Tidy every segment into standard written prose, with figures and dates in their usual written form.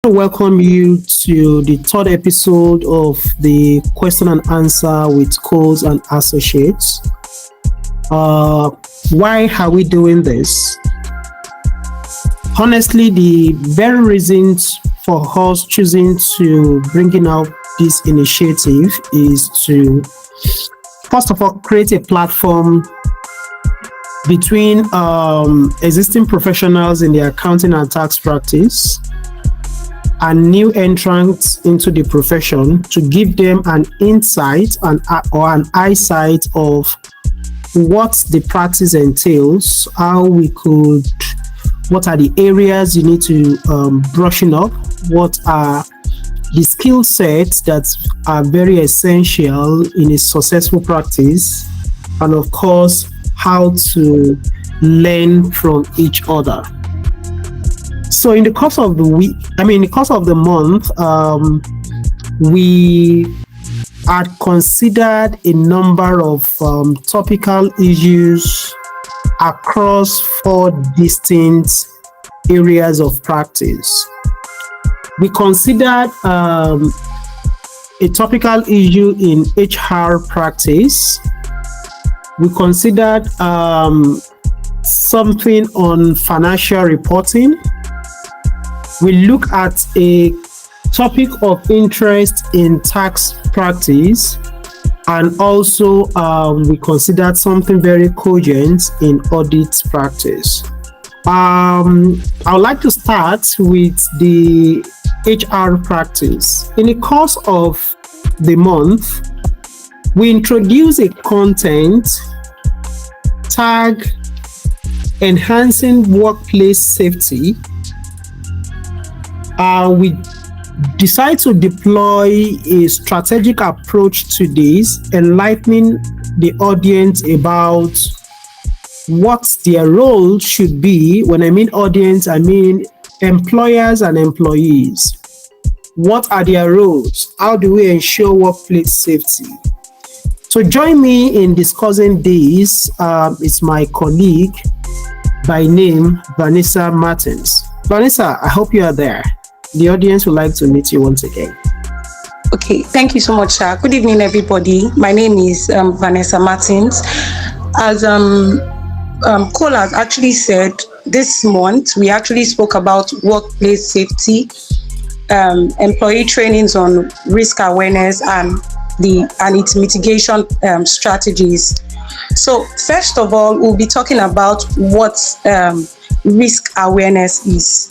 Welcome you to the third episode of the question and answer with Coles and Associates. Why are we doing this? Honestly, the very reasons for us choosing to bringing out this initiative is to, first of all, create a platform between existing professionals in the accounting and tax practice and new entrants into the profession to give them an insight or an eyesight of what the practice entails, what are the areas you need to brushing up, what are the skill sets that are very essential in a successful practice, and of course, how to learn from each other. So in the course of the week, in the course of the month, we had considered a number of topical issues across four distinct areas of practice. We considered a topical issue in HR practice. We considered something on financial reporting. We look at a topic of interest in tax practice, and also we considered something very cogent in audit practice. I would like to start with the HR practice. In the course of the month, we introduce a content tag enhancing workplace safety. We decide to deploy a strategic approach to this, enlightening the audience about what their role should be. When I mean audience, I mean employers and employees. What are their roles? How do we ensure workplace safety? So join me in discussing this. It's my colleague by name, Vanessa Martins. Vanessa, I hope you are there. The audience would like to meet you once again. Okay, thank you so much, sir. Good evening, everybody. My name is Vanessa Martins. As Cole has actually said, this month we actually spoke about workplace safety, employee trainings on risk awareness and its mitigation strategies. So first of all, we'll be talking about what risk awareness is.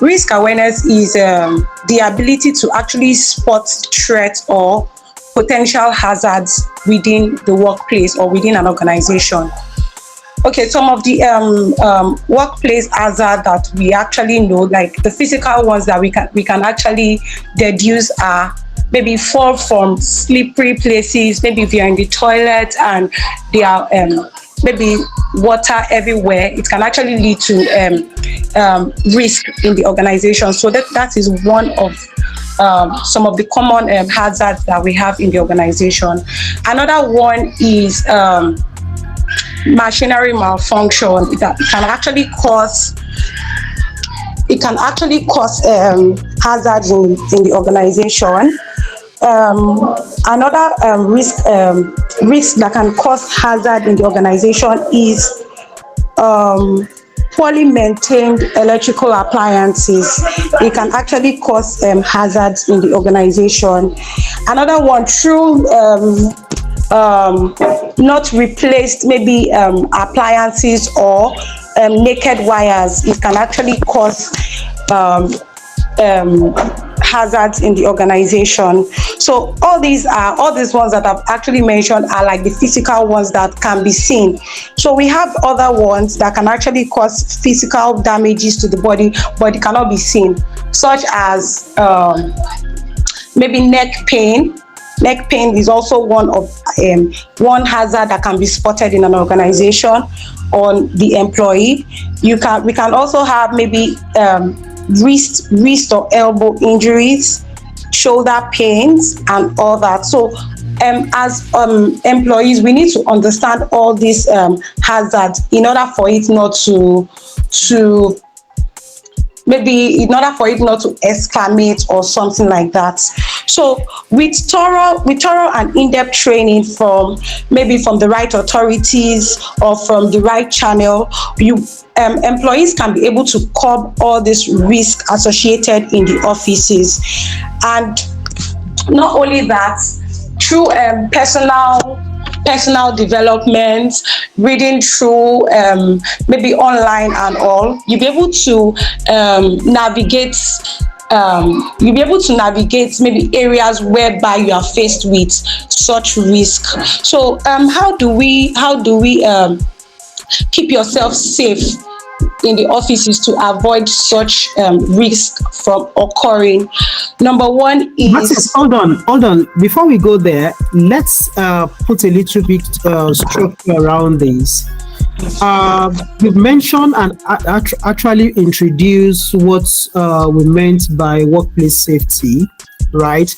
Risk awareness is the ability to actually spot threats or potential hazards within the workplace or within an organization. Okay, some of the workplace hazards that we actually know, like the physical ones that we can actually deduce are maybe fall from slippery places, maybe if you're in the toilet and there are maybe water everywhere, it can actually lead to risk in the organization. So that is one of some of the common hazards that we have in the organization. Another one is machinery malfunction that can actually cause hazards in the organization. Another risk that can cause hazard in the organization is poorly maintained electrical appliances. It can actually cause hazards in the organization. Another one, through not replaced maybe appliances or naked wires, it can actually cause hazards in the organization. So all these ones that I've actually mentioned are like the physical ones that can be seen. So we have other ones that can actually cause physical damages to the body, but it cannot be seen, such as maybe neck pain. Neck pain is also one hazard that can be spotted in an organization on the employee. We can also have maybe wrist or elbow injuries, shoulder pains, and all that. So as employees, we need to understand all these hazards in order for it not to maybe in order for it not to escalate or something like that. So with thorough and in-depth training from maybe from the right authorities or from the right channel, you employees can be able to curb all this risk associated in the offices. And not only that, through personal development, reading through maybe online and all, you'll be able to navigate maybe areas whereby you are faced with such risk. So how do we keep yourself safe in the offices to avoid such risk from occurring? Number one Martin, is hold on. Before we go there, let's put a little bit structure around this. You've mentioned and actually introduced what we meant by workplace safety, right?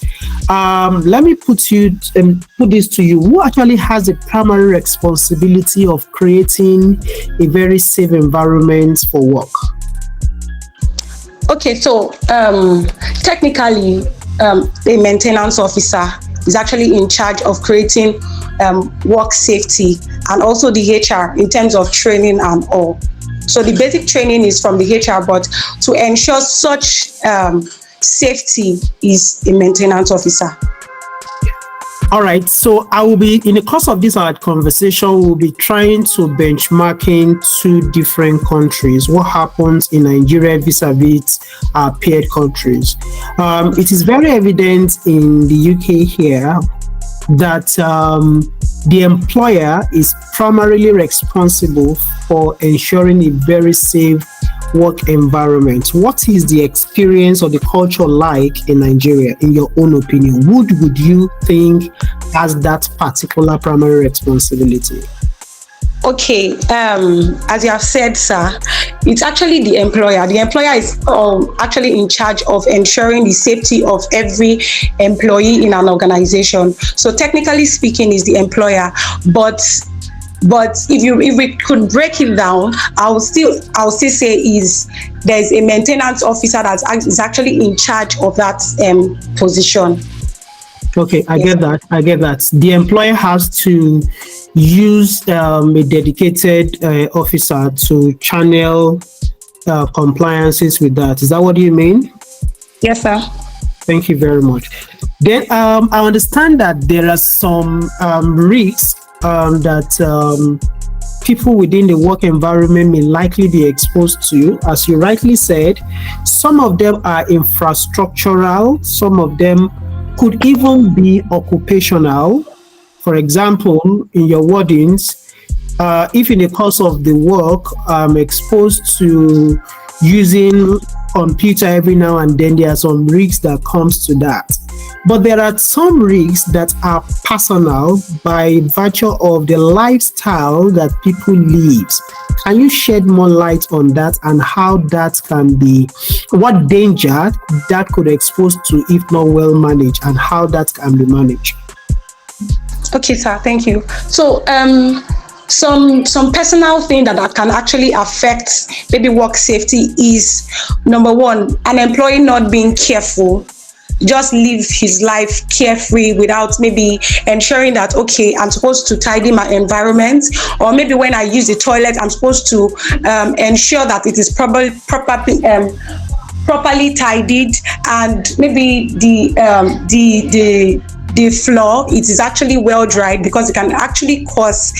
Let me put this to you. Who actually has the primary responsibility of creating a very safe environment for work? Okay, so technically, a maintenance officer is actually in charge of creating work safety, and also the HR in terms of training and all. So the basic training is from the HR, but to ensure such safety is a maintenance officer. All right, so I will be, in the course of this our conversation, we'll be trying to benchmarking two different countries. What happens in Nigeria vis-a-vis our peer countries? It is very evident in the UK here that the employer is primarily responsible for ensuring a very safe work environment. What is the experience or the culture like in Nigeria, in your own opinion? Who would you think has that particular primary responsibility? Okay, as you have said, sir, it's actually the employer. The employer is actually in charge of ensuring the safety of every employee in an organization. So technically speaking, is the employer, but if we could break it down, I'll still say there's a maintenance officer that is actually in charge of that position. Okay, I get that. The employer has to use a dedicated officer to channel compliances with that. Is that what you mean? Yes, sir. Thank you very much. Then I understand that there are some risks that people within the work environment may likely be exposed to. As you rightly said, some of them are infrastructural, some of them could even be occupational. For example, in your wordings, if in the course of the work I'm exposed to using computer every now and then, there are some risks that comes to that. But there are some risks that are personal by virtue of the lifestyle that people live. Can you shed more light on that and how that can be, what danger that could expose to if not well managed, and how that can be managed? Okay, sir. Thank you. So, some personal thing that can actually affect maybe work safety is, number one, an employee not being careful, just live his life carefree without maybe ensuring that, okay, I'm supposed to tidy my environment, or maybe when I use the toilet, I'm supposed to ensure that it is properly tidied, and maybe the floor, it is actually well dried, because it can actually cause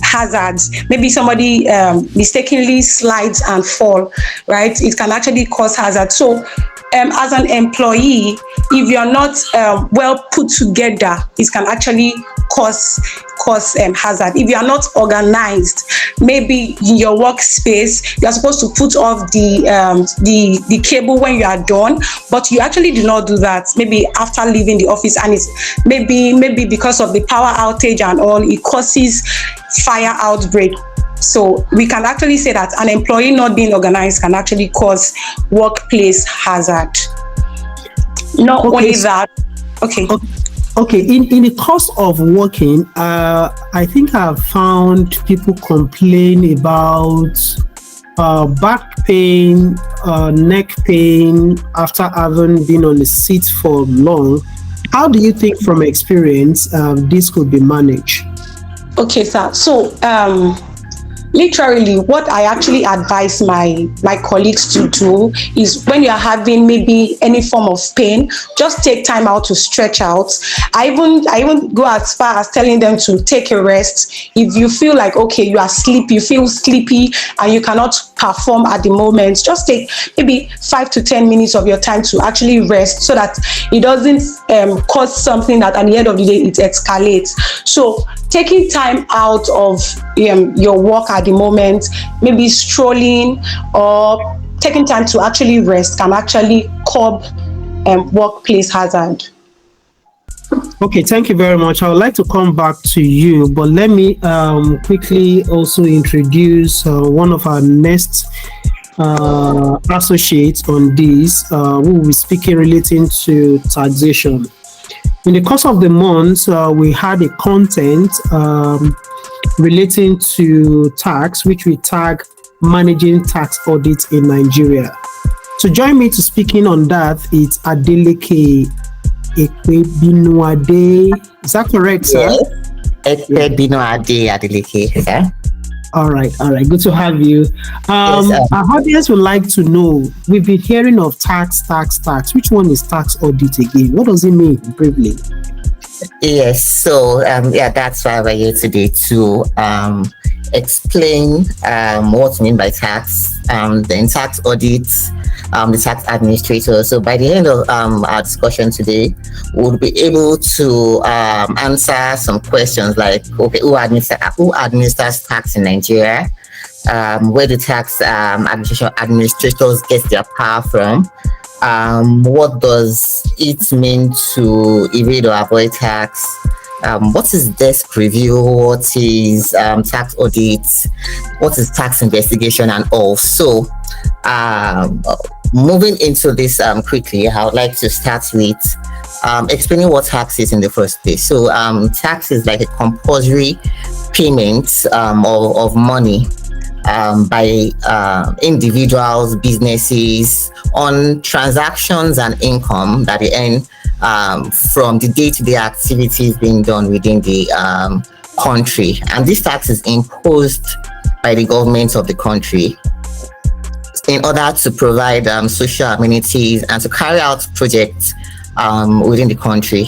hazards. Maybe somebody mistakenly slides and fall, right? It can actually cause hazards. So as an employee, if you're not well put together, it can actually cause hazard. If you are not organized, maybe in your workspace, you're supposed to put off the cable when you are done, but you actually do not do that. Maybe after leaving the office, and it's maybe because of the power outage and all, it causes fire outbreak. So we can actually say that an employee not being organized can actually cause workplace hazard. Not only that. Okay, in the course of working, I think I've found people complain about back pain, neck pain after having been on the seat for long. How do you think, from experience, this could be managed? Okay, sir. So, literally, what I actually advise my colleagues to do is, when you are having maybe any form of pain, just take time out to stretch out. I even go as far as telling them to take a rest. If you feel like, okay, you feel sleepy and you cannot perform at the moment, just take maybe 5 to 10 minutes of your time to actually rest, so that it doesn't cause something that at the end of the day it escalates. So taking time out of your work at the moment, maybe strolling or taking time to actually rest, can actually curb workplace hazard. Okay, thank you very much. I would like to come back to you, but let me quickly also introduce one of our next associates on this, who will be speaking relating to taxation. In the course of the month, we had a content relating to tax, which we tag managing tax audits in Nigeria. To join me to speaking on that, it's Adeleke Ekwebinuade. Is that correct, sir? Yes. Ekwebinuade Adeleke, sir. All right. Good to have you. Our audience would like to know, we've been hearing of tax. Which one is tax audit again? What does it mean briefly? Yes, so that's why we're here today, to explain what we mean by tax, then tax audits, the tax administrator. So by the end of our discussion today, we'll be able to answer some questions like, okay, who administers tax in Nigeria? Where the tax administrators get their power from? What does it mean to evade or avoid tax? What is desk review? What is tax audit? What is tax investigation and all? So, moving into this quickly, I would like to start with explaining what tax is in the first place. So, tax is like a compulsory payment of money by individuals, businesses, on transactions and income that they earn from the day-to-day activities being done within the country. And this tax is imposed by the government of the country in order to provide social amenities and to carry out projects within the country.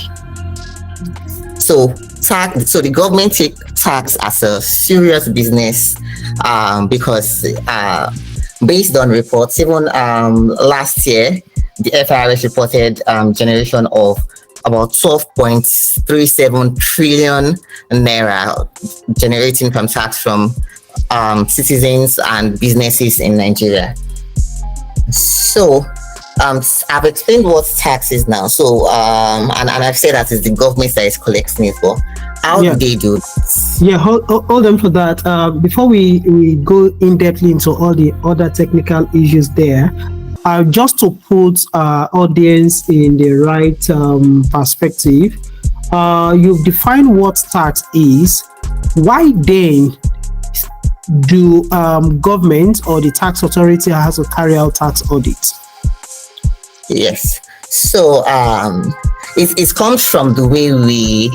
So the government take tax as a serious business because based on reports, even last year, the FIRS reported generation of about 12.37 trillion naira generating from tax from citizens and businesses in Nigeria. So I've explained what tax is now. So and I've said that it's the government that is collecting it. But how do they do this? Yeah, hold on for that. Before we go in depthly into all the other technical issues there, just to put our audience in the right perspective, you've defined what tax is. Why then do government or the tax authority has to carry out tax audits? Yes. So it comes from the way we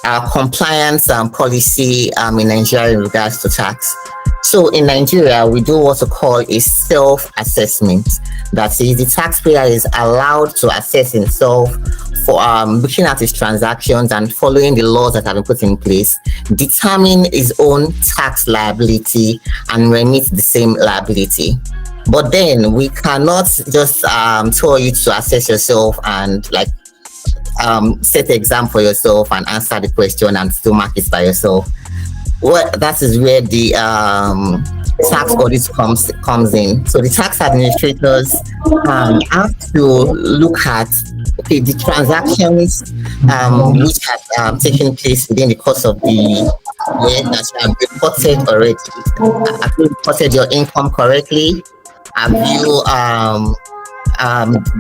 our compliance policy in Nigeria in regards to tax. So in Nigeria, we do what we call a self-assessment. That is, the taxpayer is allowed to assess himself for looking at his transactions and following the laws that have been put in place, determine his own tax liability and remit the same liability. But then we cannot just tell you to assess yourself and set the exam for yourself and answer the question and still mark it by yourself. Well, that is where the tax audit comes in. So the tax administrators have to look at the transactions which have taken place within the course of the year that you have reported already. Have you reported your income correctly? Have you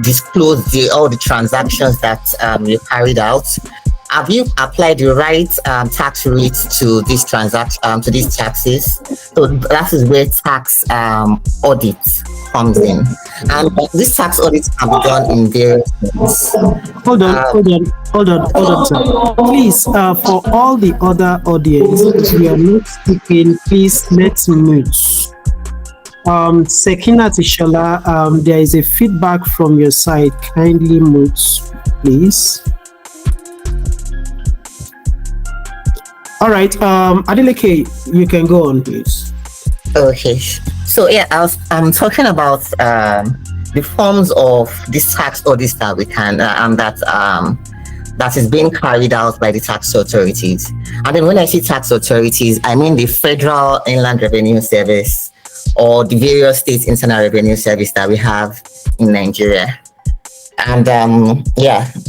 disclosed all the transactions that you carried out? have you applied the right tax rate to this transaction, to these taxes? So that is where tax audit comes in, and this tax audit can be done in various ways. Hold on, sir. Please, for all the other audience, if you are not speaking, please let's mute. Sekina Tishala, there is a feedback from your side. Kindly mute, please. All right, Adeleke, you can go on, please. Okay, so yeah, I'm talking about the forms of this tax audits that we can that is being carried out by the tax authorities. And then when I say tax authorities, I mean the Federal Inland Revenue Service or the various states' internal revenue service that we have in Nigeria. And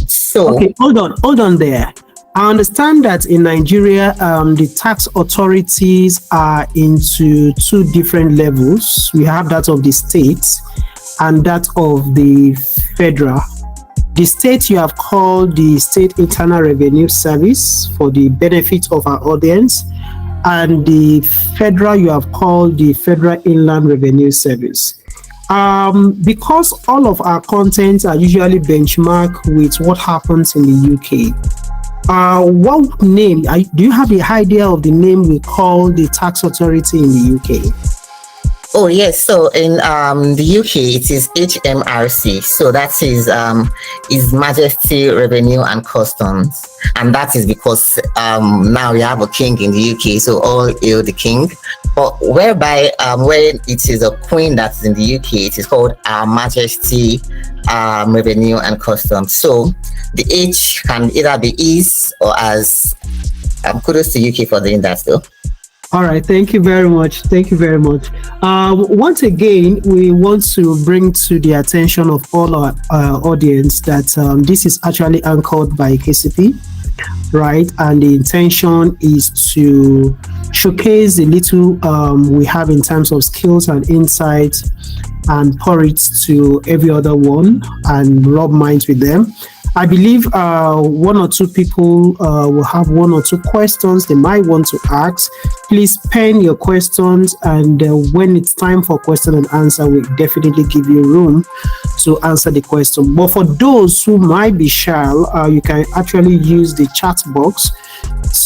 so okay, hold on there. I understand that in Nigeria, the tax authorities are into two different levels. We have that of the states and that of the federal. The state you have called the State Internal Revenue Service for the benefit of our audience, and the federal you have called the Federal Inland Revenue Service. Because all of our contents are usually benchmarked with what happens in the UK, what name, do you have the idea of the name we call the tax authority in the UK? Oh yes, so in the UK it is HMRC. So that is His Majesty Revenue and Customs, and that is because now we have a king in the UK, so all hail the king. But whereby when it is a queen that's in the UK, it is called Our Majesty Revenue and Customs. So the H can either be is or as. Kudos to UK for doing that though. All right, thank you very much. Thank you very much. Once again, we want to bring to the attention of all our audience that this is actually anchored by KCP, right? And the intention is to showcase the little we have in terms of skills and insights and pour it to every other one and rub minds with them. I believe one or two people will have one or two questions they might want to ask. Please pen your questions, and when it's time for question and answer, we'll definitely give you room to answer the question. But for those who might be shy, you can actually use the chat box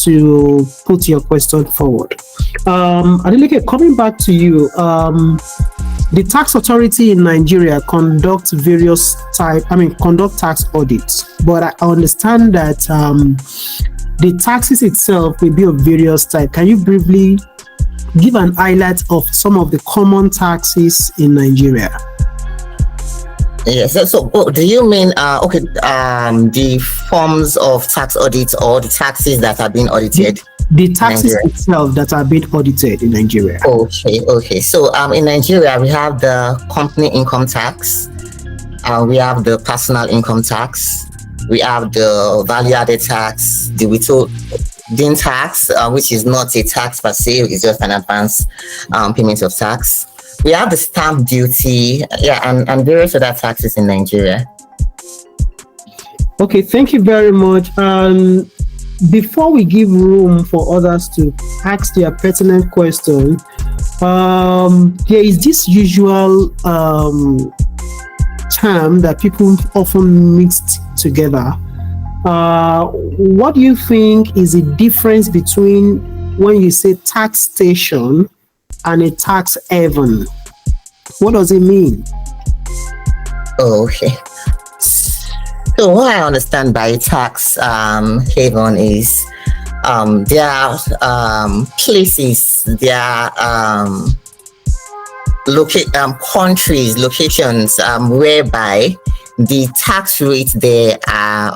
to put your question forward. Adeleke, coming back to you, the tax authority in Nigeria conduct tax audits, but I understand that the taxes itself will be of various types. Can you briefly give an highlight of some of the common taxes in Nigeria? Yes. So do you mean the forms of tax audits or the taxes that are being audited? The taxes itself that are being audited in Nigeria. Okay. So in Nigeria, we have the company income tax, we have the personal income tax, we have the value-added tax, the withholding tax, which is not a tax per se, it's just an advance payment of tax. We have the stamp duty, and various other taxes in Nigeria. Okay, thank you very much. Before we give room for others to ask their pertinent question, there is this usual term that people often mix together. What do you think is the difference between when you say tax station and a tax haven? What does it mean? Okay. So what I understand by tax haven is there are places, there are countries, locations whereby the tax rate there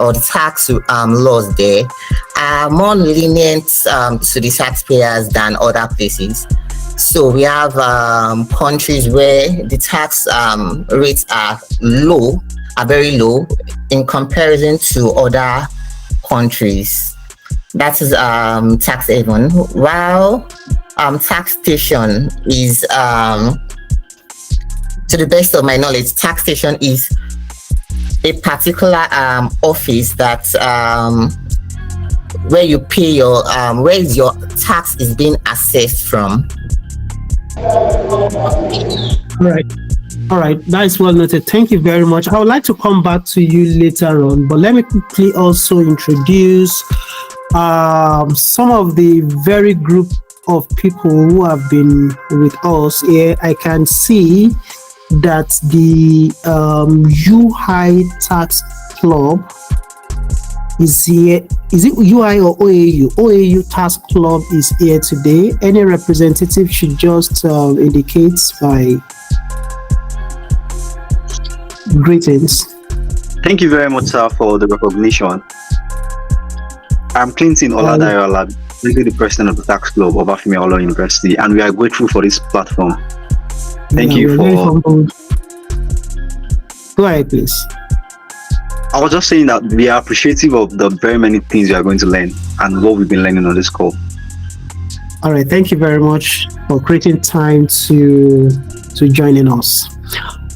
or the tax laws there are more lenient to the taxpayers than other places. So we have countries where the tax rates are very low in comparison to other countries. That is tax haven. While tax station is, to the best of my knowledge, tax station is a particular office that where you pay your where is your tax is being assessed from. All right. All right, that is well noted. Thank you very much. I would like to come back to you later on, but let me quickly also introduce some of the very group of people who have been with us here. I can see that the UI Tax Club is here. Is it UI or OAU? OAU Tax Club is here today. Any representative should just indicate by greetings. Thank you very much, sir, for the recognition. I'm Clinton Oladayola, the president of the Tax Club of Afime Olo University, and we are grateful for this platform. Thank you for. Go ahead, please. I was just saying that we are appreciative of the very many things we are going to learn and what we've been learning on this call. All right, thank you very much for creating time to joining us.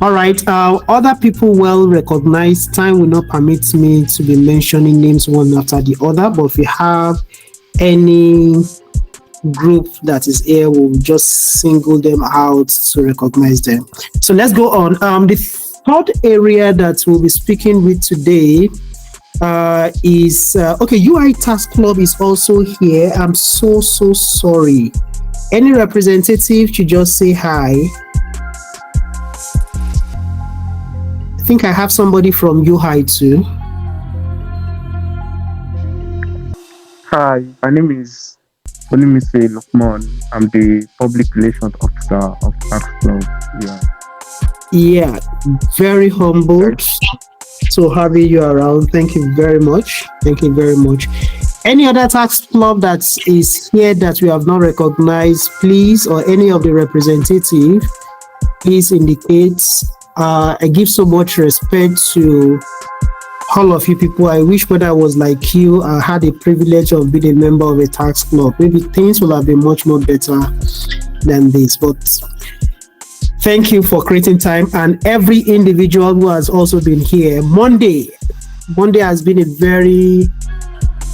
All right, other people well recognized. Time will not permit me to be mentioning names one after the other, but if you have any group that is here, we'll just single them out to recognize them. So let's go on. The third area that we'll be speaking with today is okay. UI Tax Club is also here. I'm so sorry. Any representative should just say hi. I think I have somebody from UI too. Hi, my name is Lukman. I'm the public relations officer of Tax Club. Yeah, very humbled to having you around. Thank you very much. Thank you very much. Any other tax club that is here that we have not recognized, please, or any of the representative, please indicate. I give so much respect to all of you people. I wish when I was like you, I had the privilege of being a member of a tax club. Maybe things will have been much more better than this. But thank you for creating time, and every individual who has also been here. Monday has been a very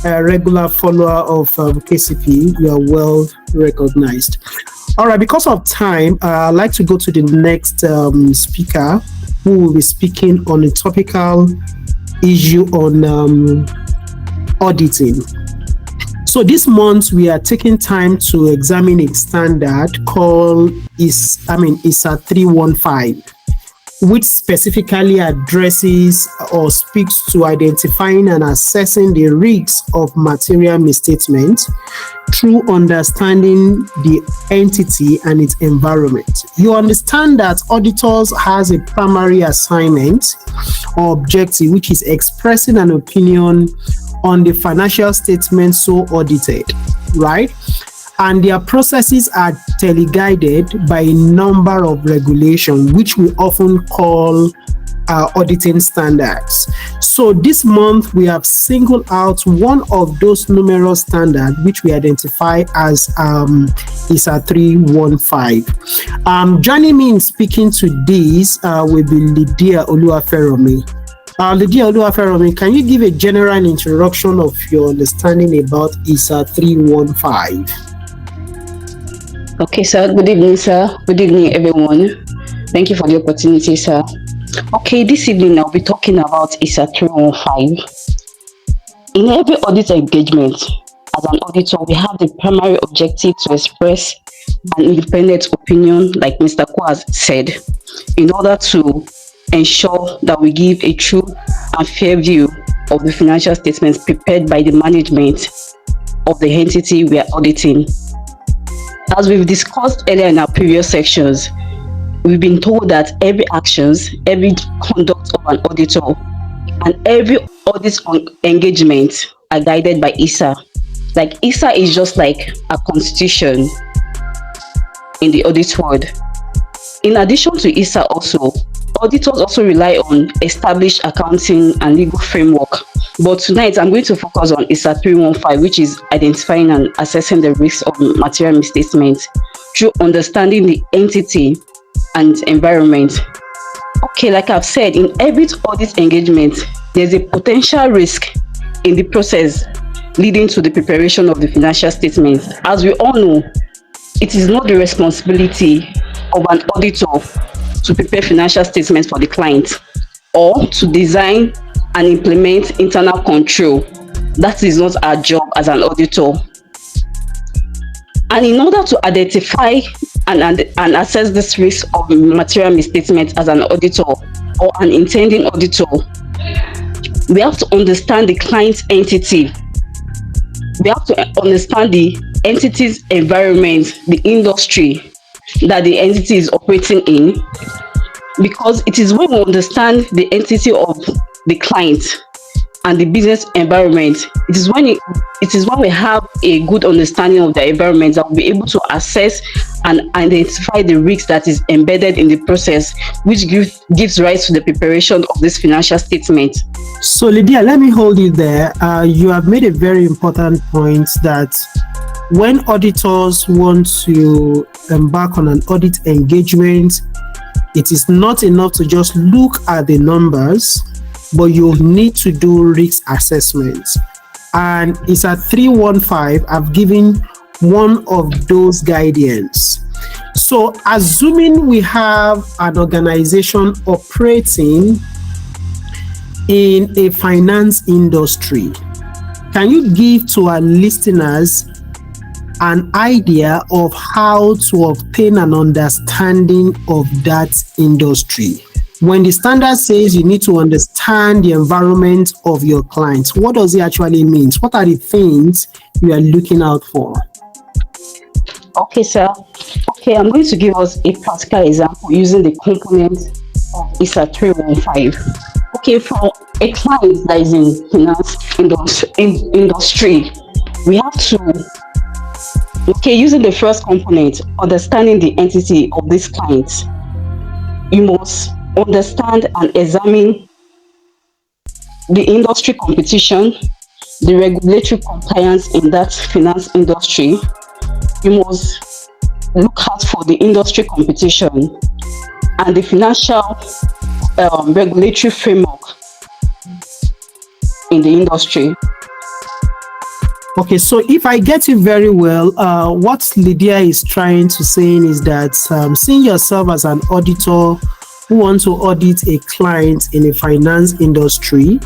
regular follower of KCP. You are well recognized. All right, because of time, I'd like to go to the next speaker who will be speaking on a topical issue on auditing. So this month we are taking time to examine a standard called ISA 315, which specifically addresses or speaks to identifying and assessing the risks of material misstatement through understanding the entity and its environment. You understand that auditors has a primary assignment or objective, which is expressing an opinion on the financial statement so audited, right? And their processes are teleguided by a number of regulations, which we often call auditing standards. So this month, we have singled out one of those numerous standards, which we identify as ISA 315. Joining me in speaking to this will be Lydia Oluwaferomi. Lydia Oluwaferomi, can you give a general introduction of your understanding about ISA 315? Okay, sir. Good evening, sir. Good evening, everyone. Thank you for the opportunity, sir. Okay, this evening I'll be talking about ISA 315. In every audit engagement, as an auditor, we have the primary objective to express an independent opinion, like Mr. Ko has said, in order to ensure that we give a true and fair view of the financial statements prepared by the management of the entity we are auditing. As we've discussed earlier in our previous sections, we've been told that every actions, every conduct of an auditor, and every audit engagement are guided by ISA. Like ISA is just like a constitution in the audit world. In addition to ISA also, auditors also rely on established accounting and legal framework. But tonight I'm going to focus on ISA 315, which is identifying and assessing the risks of material misstatements through understanding the entity and environment. Okay, like I've said, in every audit engagement, there's a potential risk in the process leading to the preparation of the financial statements. As we all know, it is not the responsibility of an auditor to prepare financial statements for the client or to design and implement internal control. That is not our job as an auditor. And in order to identify and assess this risk of material misstatement as an auditor or an intending auditor, we have to understand the client's entity. We have to understand the entity's environment, the industry that the entity is operating in, because it is when we understand the entity of the client and the business environment, it is when we have a good understanding of the environment that we'll be able to assess and identify the risk that is embedded in the process, which gives rise to the preparation of this financial statement. So Lydia, let me hold you there. You have made a very important point that when auditors want to embark on an audit engagement, it is not enough to just look at the numbers, but you need to do risk assessments. And it's at 315, I've given one of those guidance. So assuming we have an organization operating in a finance industry, can you give to our listeners an idea of how to obtain an understanding of that industry? When the standard says you need to understand the environment of your clients, what does it actually mean? What are the things you are looking out for? Okay, sir. Okay, I'm going to give us a practical example using the component of ISA 315. Okay, for a client that is in finance industry, we have to, using the first component, understanding the entity of this client, you must understand and examine the industry competition, the regulatory compliance in that finance industry. You must look out for the industry competition and the financial regulatory framework in the industry. Okay, so if I get you very well, what Lydia is trying to say is that seeing yourself as an auditor who wants to audit a client in a finance industry,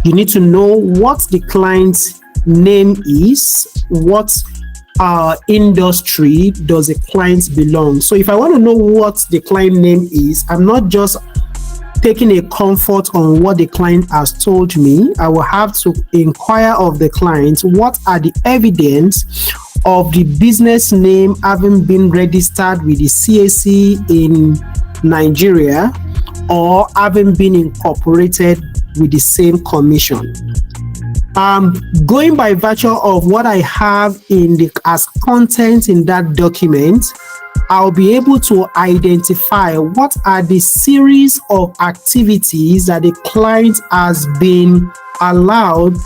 you need to know what the client's name is, what industry does the client belong. So if I want to know what the client name is, I'm not just taking a comfort on what the client has told me. I will have to inquire of the client, what are the evidence of the business name having been registered with the CAC in Nigeria or having been incorporated with the same commission. Going by virtue of what I have as content in that document, I'll be able to identify what are the series of activities that the client has been allowed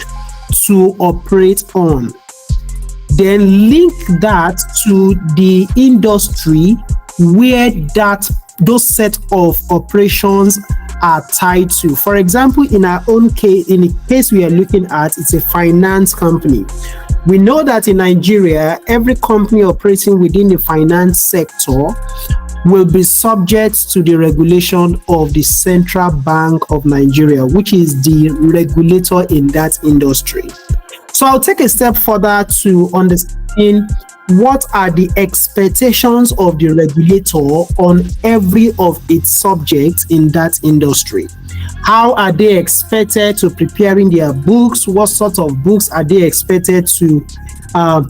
to operate on. Then link that to the industry where those set of operations are tied to. For example, in our own case, in the case we are looking at, it's a finance company. We know that in Nigeria, every company operating within the finance sector will be subject to the regulation of the Central Bank of Nigeria, which is the regulator in that industry. So I'll take a step further to understand what are the expectations of the regulator on every of its subjects in that industry. How are they expected to preparing their books? What sort of books are they expected to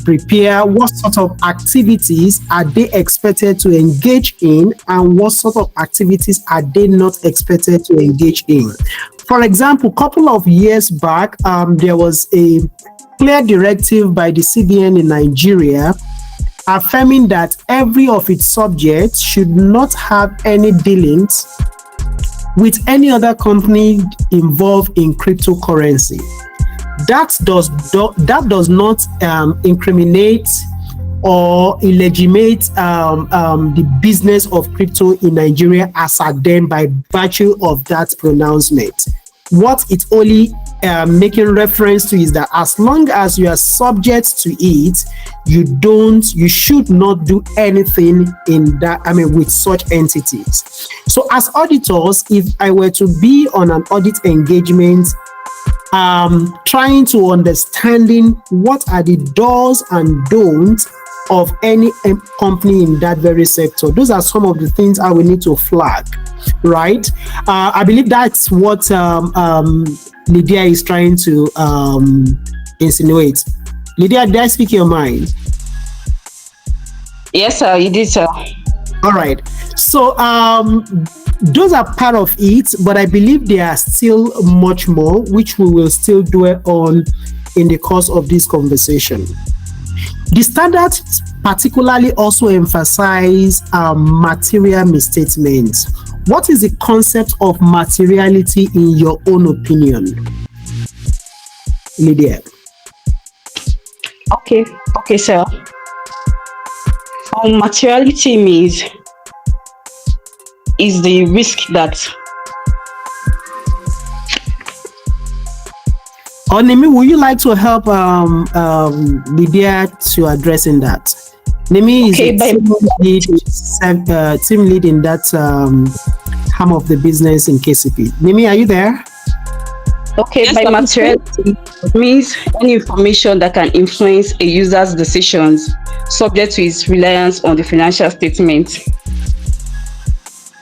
prepare? What sort of activities are they expected to engage in? And what sort of activities are they not expected to engage in? For example, a couple of years back, there was a clear directive by the CBN in Nigeria affirming that every of its subjects should not have any dealings with any other company involved in cryptocurrency. That does not incriminate or illegitimate the business of crypto in Nigeria as at then by virtue of that pronouncement. What it only making reference to is that as long as you are subject to it, you should not do anything in that, with such entities. So as auditors, if I were to be on an audit engagement, trying to understanding what are the do's and don'ts of any company in that very sector. Those are some of the things I will need to flag, right? I believe that's what Lydia is trying to insinuate. Lydia, did I speak your mind? Yes, sir, you did, sir. All right. So those are part of it, but I believe there are still much more, which we will still dwell on in the course of this conversation. The standards particularly also emphasize material misstatements. What is the concept of materiality in your own opinion, Lydia? Okay, sir. Materiality means is the risk that. Nimi, would you like to help Lydia to addressing that? Nimi is team lead in that arm of the business in KCP. Nimi, are you there? Okay, yes, by materiality means any information that can influence a user's decisions subject to his reliance on the financial statement.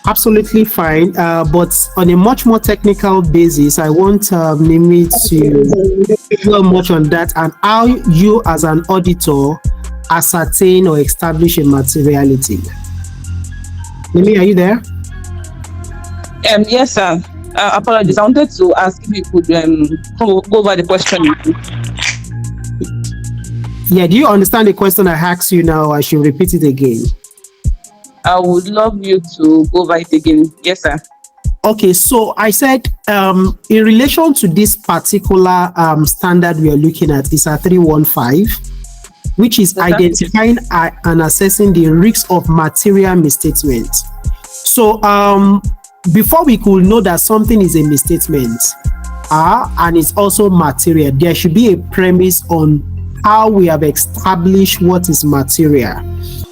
Absolutely fine, but on a much more technical basis, I want Nimi to dwell much on that and how you as an auditor ascertain or establish a materiality. Nimi, are you there? Yes, sir. Apologies. I wanted to ask if you could go over the question. Yeah, do you understand the question I asked you now? I should repeat it again. I would love you to go over it again. Yes, sir. Okay, so I said in relation to this particular standard we are looking at, is a 315, which is identifying and assessing the risks of material misstatement. So before we could know that something is a misstatement and it's also material, there should be a premise on how we have established what is material.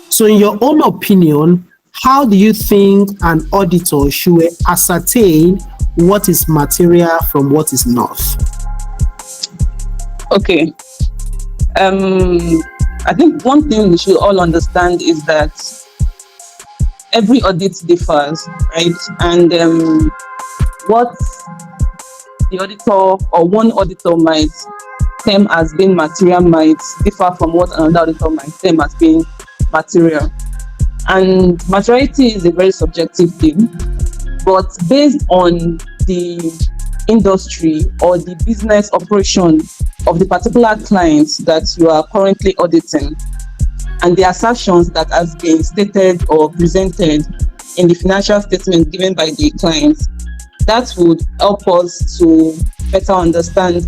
So in your own opinion, how do you think an auditor should ascertain what is material from what is not? Okay. I think one thing we should all understand is that every audit differs, right? And what the auditor or one auditor might term as being material might differ from what another auditor might term as being material. And materiality is a very subjective thing, but based on the industry or the business operation of the particular client that you are currently auditing and the assertions that has been stated or presented in the financial statement given by the client, that would help us to better understand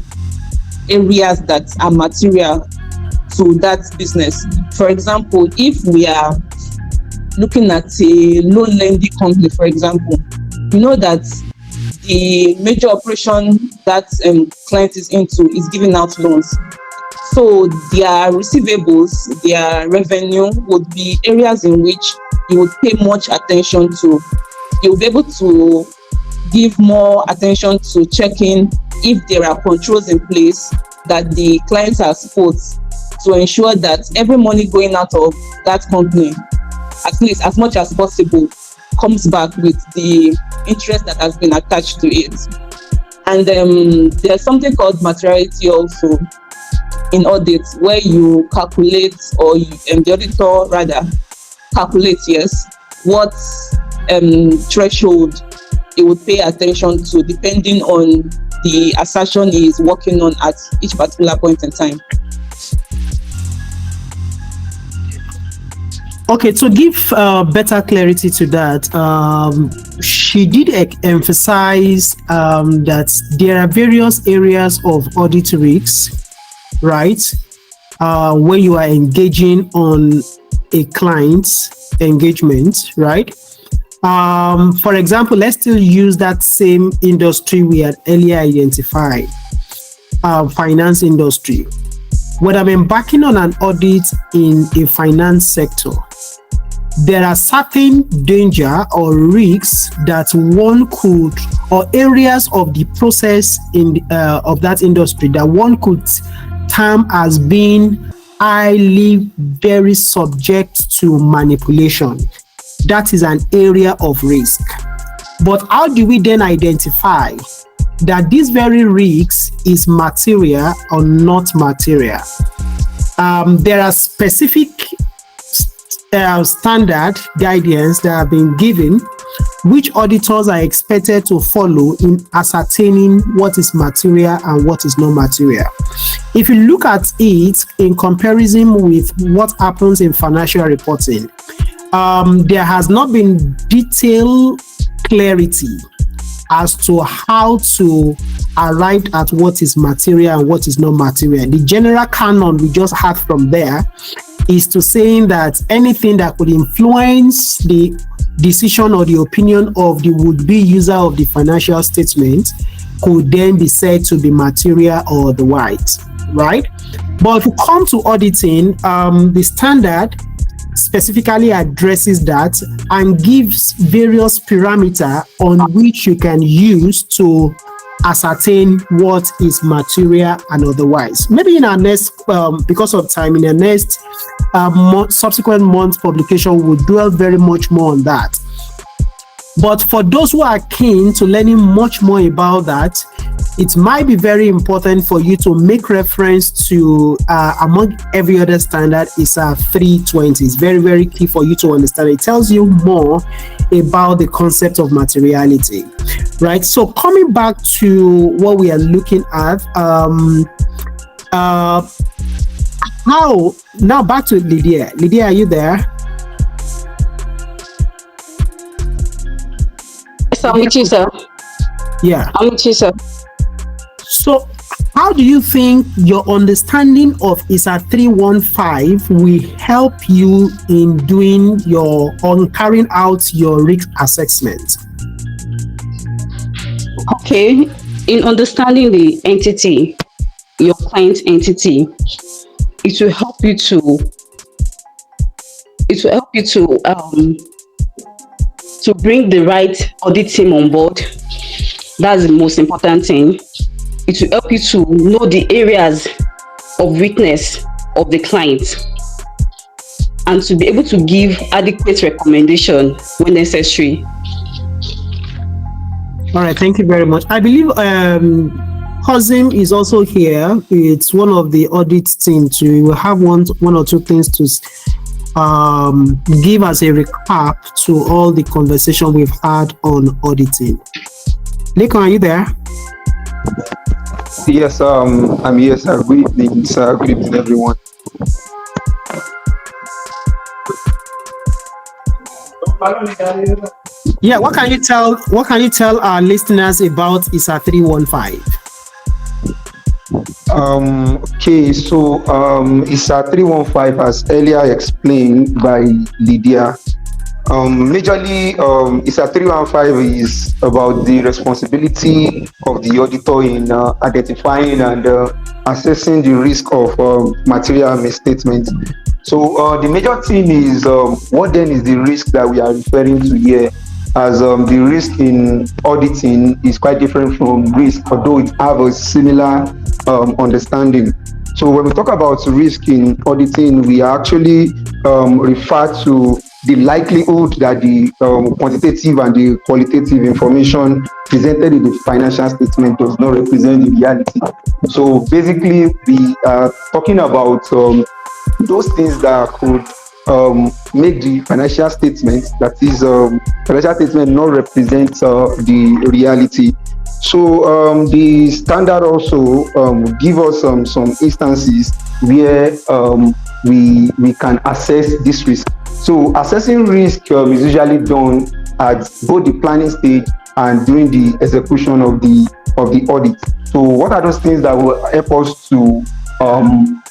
areas that are material to that business. For example, if we are looking at a loan lending company, for example, you know that the major operation that client is into is giving out loans. So their receivables, their revenue would be areas in which you would pay much attention to. You'll be able to give more attention to checking if there are controls in place that the client has put to ensure that every money going out of that company, at least as much as possible, comes back with the interest that has been attached to it. And there's something called materiality also in audit, where you calculate, or the auditor rather calculates, what threshold it would pay attention to depending on the assertion he is working on at each particular point in time. Okay, to give better clarity to that, she did emphasize that there are various areas of audit risks, right? Where you are engaging on a client's engagement, right? For example, let's still use that same industry we had earlier identified. finance industry. When I'm embarking on an audit in a finance sector, there are certain danger or risks that one could, or areas of the process of that industry that one could term as being highly very subject to manipulation. That is an area of risk. But how do we then identify that this very risk is material or not material? There are specific standard guidance that have been given, which auditors are expected to follow in ascertaining what is material and what is not material. If you look at it in comparison with what happens in financial reporting, there has not been detailed clarity as to how to arrive at what is material and what is not material. The general canon we just had from there is to saying that anything that could influence the decision or the opinion of the would-be user of the financial statement could then be said to be material or otherwise, right? But if we come to auditing, the standard specifically addresses that and gives various parameters on which you can use to ascertain what is material and otherwise. Maybe in our next, because of time, in the next subsequent month publication, we'll dwell very much more on that. But for those who are keen to learning much more about that, it might be very important for you to make reference to, among every other standard, ISA 320. It's very, very key for you to understand. It tells you more about the concept of materiality, right? So coming back to what we are looking at, now back to Lydia. Lydia, are you there? Yes, I'm with you, sir. Yeah. I'm with you, sir. So how do you think your understanding of ISA 315 will help you in doing carrying out your risk assessment? Okay, in understanding the entity, your client entity, it will help you to bring the right audit team on board. That's the most important thing. It will help you to know the areas of weakness of the client and to be able to give adequate recommendation when necessary. All right, thank you very much. I believe Hazim is also here. It's one of the audit team too. We will have one or two things to give us a recap to all the conversation we've had on auditing. Lekon, are you there? Yes, I'm here, sir. Good evening, sir. Good evening, everyone. Yeah, what can you tell our listeners about ISA 315? Okay, so ISA 315, as earlier explained by Lydia, majorly ISA 315 is about the responsibility of the auditor in identifying and assessing the risk of material misstatement. So the major thing is what then is the risk that we are referring to here, as the risk in auditing is quite different from risk, although it have a similar understanding. So when we talk about risk in auditing, we actually refer to the likelihood that the quantitative and the qualitative information presented in the financial statement does not represent the reality. So basically, we are talking about those things that could make the financial statement, that is financial statement, not represent the reality. So the standard also give us some instances where we can assess this risk. So assessing risk is usually done at both the planning stage and during the execution of the audit. So what are those things that will help us to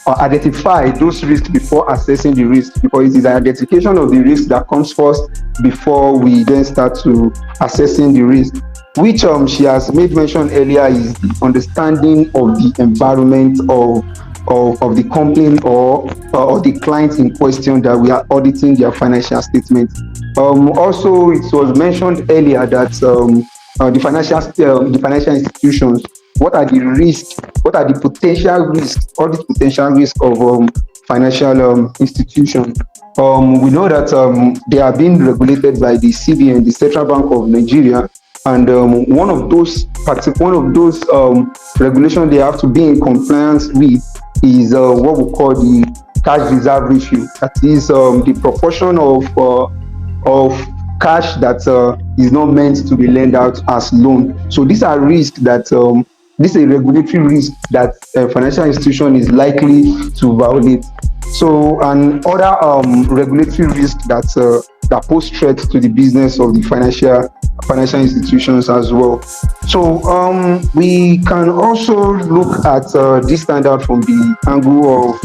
identify those risks before assessing the risk? Because it is the identification of the risk that comes first before we then start to assessing the risk. which she has made mention earlier, is the understanding of the environment of the company or the client in question that we are auditing their financial statement. Also, it was mentioned earlier that the financial institutions, what are the risks, what are the potential risks, all the potential risks of financial institutions. We know that they are being regulated by the CBN, the Central Bank of Nigeria, and one of those regulations they have to be in compliance with is what we call the cash reserve ratio. That is the proportion of cash that is not meant to be lent out as loan. So these are risks that this is a regulatory risk that a financial institution is likely to violate. So and other regulatory risk that pose threats to the business of the financial institutions as well. So we can also look at this standard from the angle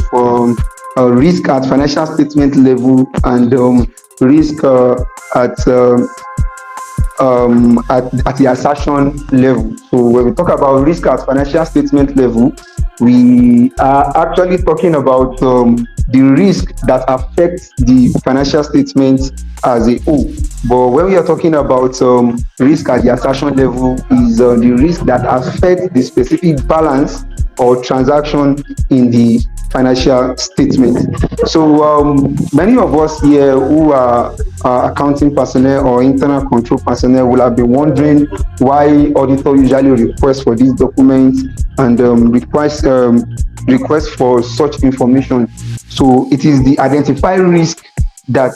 of risk at financial statement level and risk at the assertion level. So when we talk about risk at financial statement level, we are actually talking about the risk that affects the financial statements as a whole. But when we are talking about risk at the assertion level, is the risk that affects the specific balance or transaction in the financial statement. So many of us here who are accounting personnel or internal control personnel will have been wondering why auditor usually requests for these documents and request for such information. So it is the identified risk that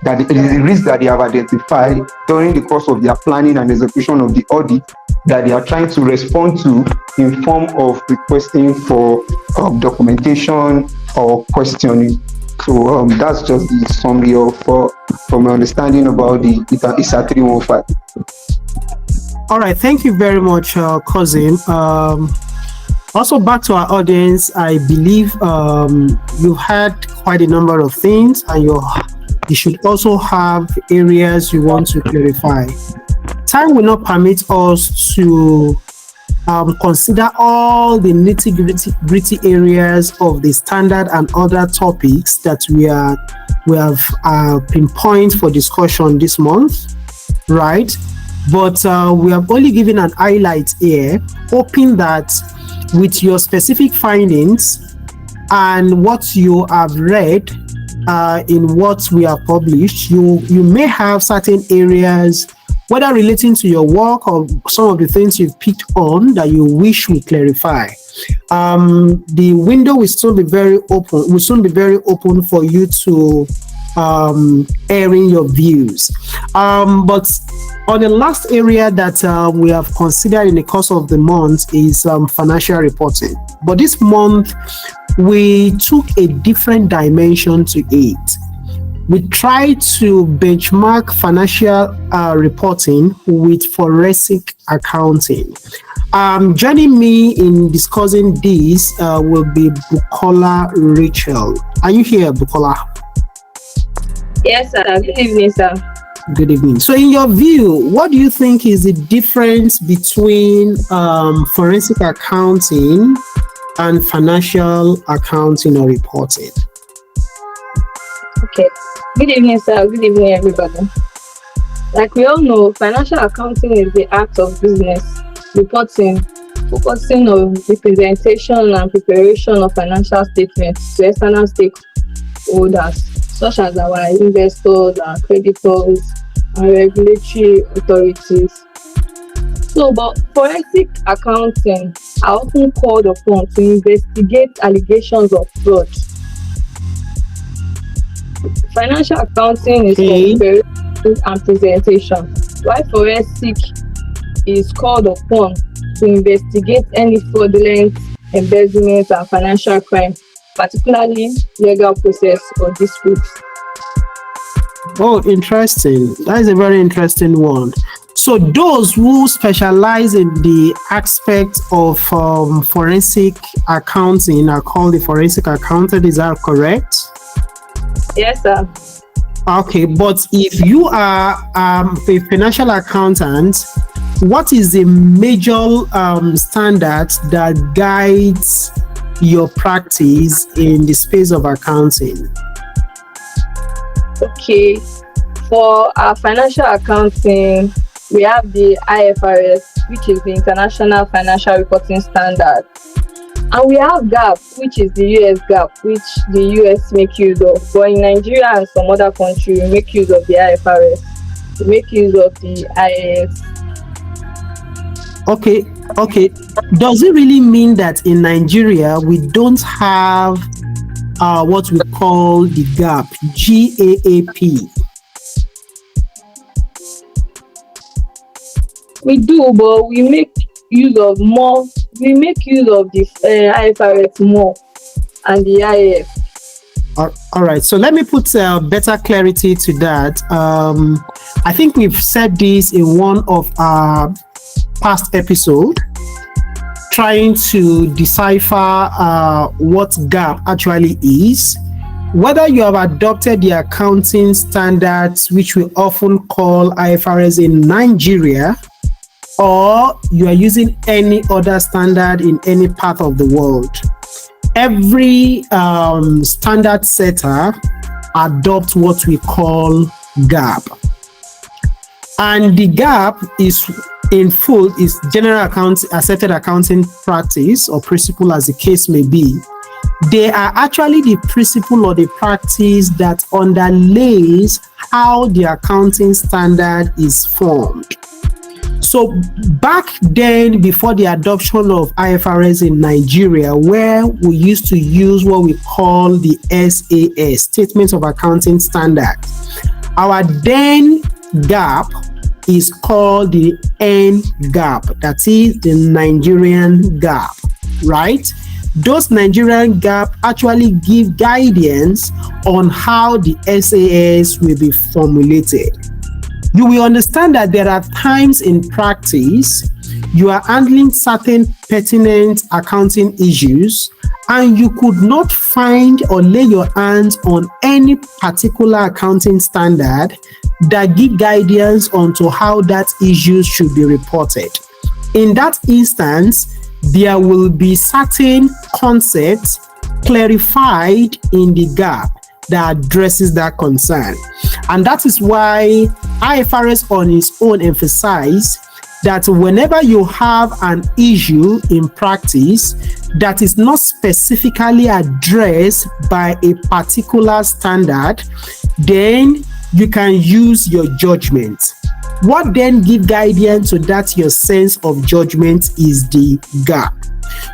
it is the risk that they have identified during the course of their planning and execution of the audit that they are trying to respond to in form of requesting for documentation or questioning. So that's just the summary of from my understanding about the ISA 315. All right, thank you very much, Cousin. Also, back to our audience, I believe you've had quite a number of things, and you should also have areas you want to clarify. Time will not permit us to consider all the nitty-gritty areas of the standard and other topics that we have pinpointed for discussion this month, right? But we have only given an highlight here, hoping that with your specific findings and what you have read in what we have published, you may have certain areas, whether relating to your work or some of the things you've picked on, that you wish we clarify. The window will soon be very open for you to airing your views. But on the last area that we have considered in the course of the month is financial reporting. But this month, we took a different dimension to it. We tried to benchmark financial reporting with forensic accounting. Joining me in discussing this will be Bukola Rachel. Are you here, Bukola? Yes, sir. Good evening, sir. Good evening. So in your view, what do you think is the difference between forensic accounting and financial accounting or reporting? Okay. Good evening, sir. Good evening, everybody. Like we all know, financial accounting is the act of business reporting, focusing on the presentation and preparation of financial statements to external stakeholders, such as our investors, our creditors, and regulatory authorities. So, but forensic accounting are often called upon to investigate allegations of fraud. Financial accounting is for preparation and presentation, while forensic is called upon to investigate any fraudulent embezzlement and financial crime, particularly legal process or disputes. Oh, interesting. That is a very interesting one. So those who specialize in the aspect of forensic accounting are called the forensic accountant. Is that correct? Yes, sir. Okay, but if you are a financial accountant what is the major standard that guides your practice in the space of accounting? Okay, for our financial accounting, we have the IFRS, which is the International Financial Reporting Standard. And we have GAAP, which is the US GAAP, which the US make use of. But in Nigeria and some other countries, we make use of the IFRS. We make use of the IAS. Okay. Does it really mean that in Nigeria we don't have what we call the GAAP, GAAP? We do, but we make use of more. We make use of the IFRS more and the IAS. All right. So let me put better clarity to that. I think we've said this in one of our past episodes, trying to decipher what GAAP actually is. Whether you have adopted the accounting standards, which we often call IFRS in Nigeria, or you are using any other standard in any part of the world, every standard setter adopts what we call GAAP. And the GAAP is in full is general accepted accounting practice or principle, as the case may be. They are actually the principle or the practice that underlays how the accounting standard is formed. So back then, before the adoption of IFRS in Nigeria, where we used to use what we call the SAS, Statements of Accounting Standards, our then GAAP is called the NGAAP, that is the Nigerian GAAP, right? Those Nigerian GAAP actually give guidance on how the SAS will be formulated. You will understand that there are times in practice you are handling certain pertinent accounting issues and you could not find or lay your hands on any particular accounting standard that give guidance onto how that issue should be reported. In that instance, there will be certain concepts clarified in the GAAP that addresses that concern. And that is why IFRS on its own emphasizes that whenever you have an issue in practice that is not specifically addressed by a particular standard, then you can use your judgment. What then give guidance to that your sense of judgment is the GAAP.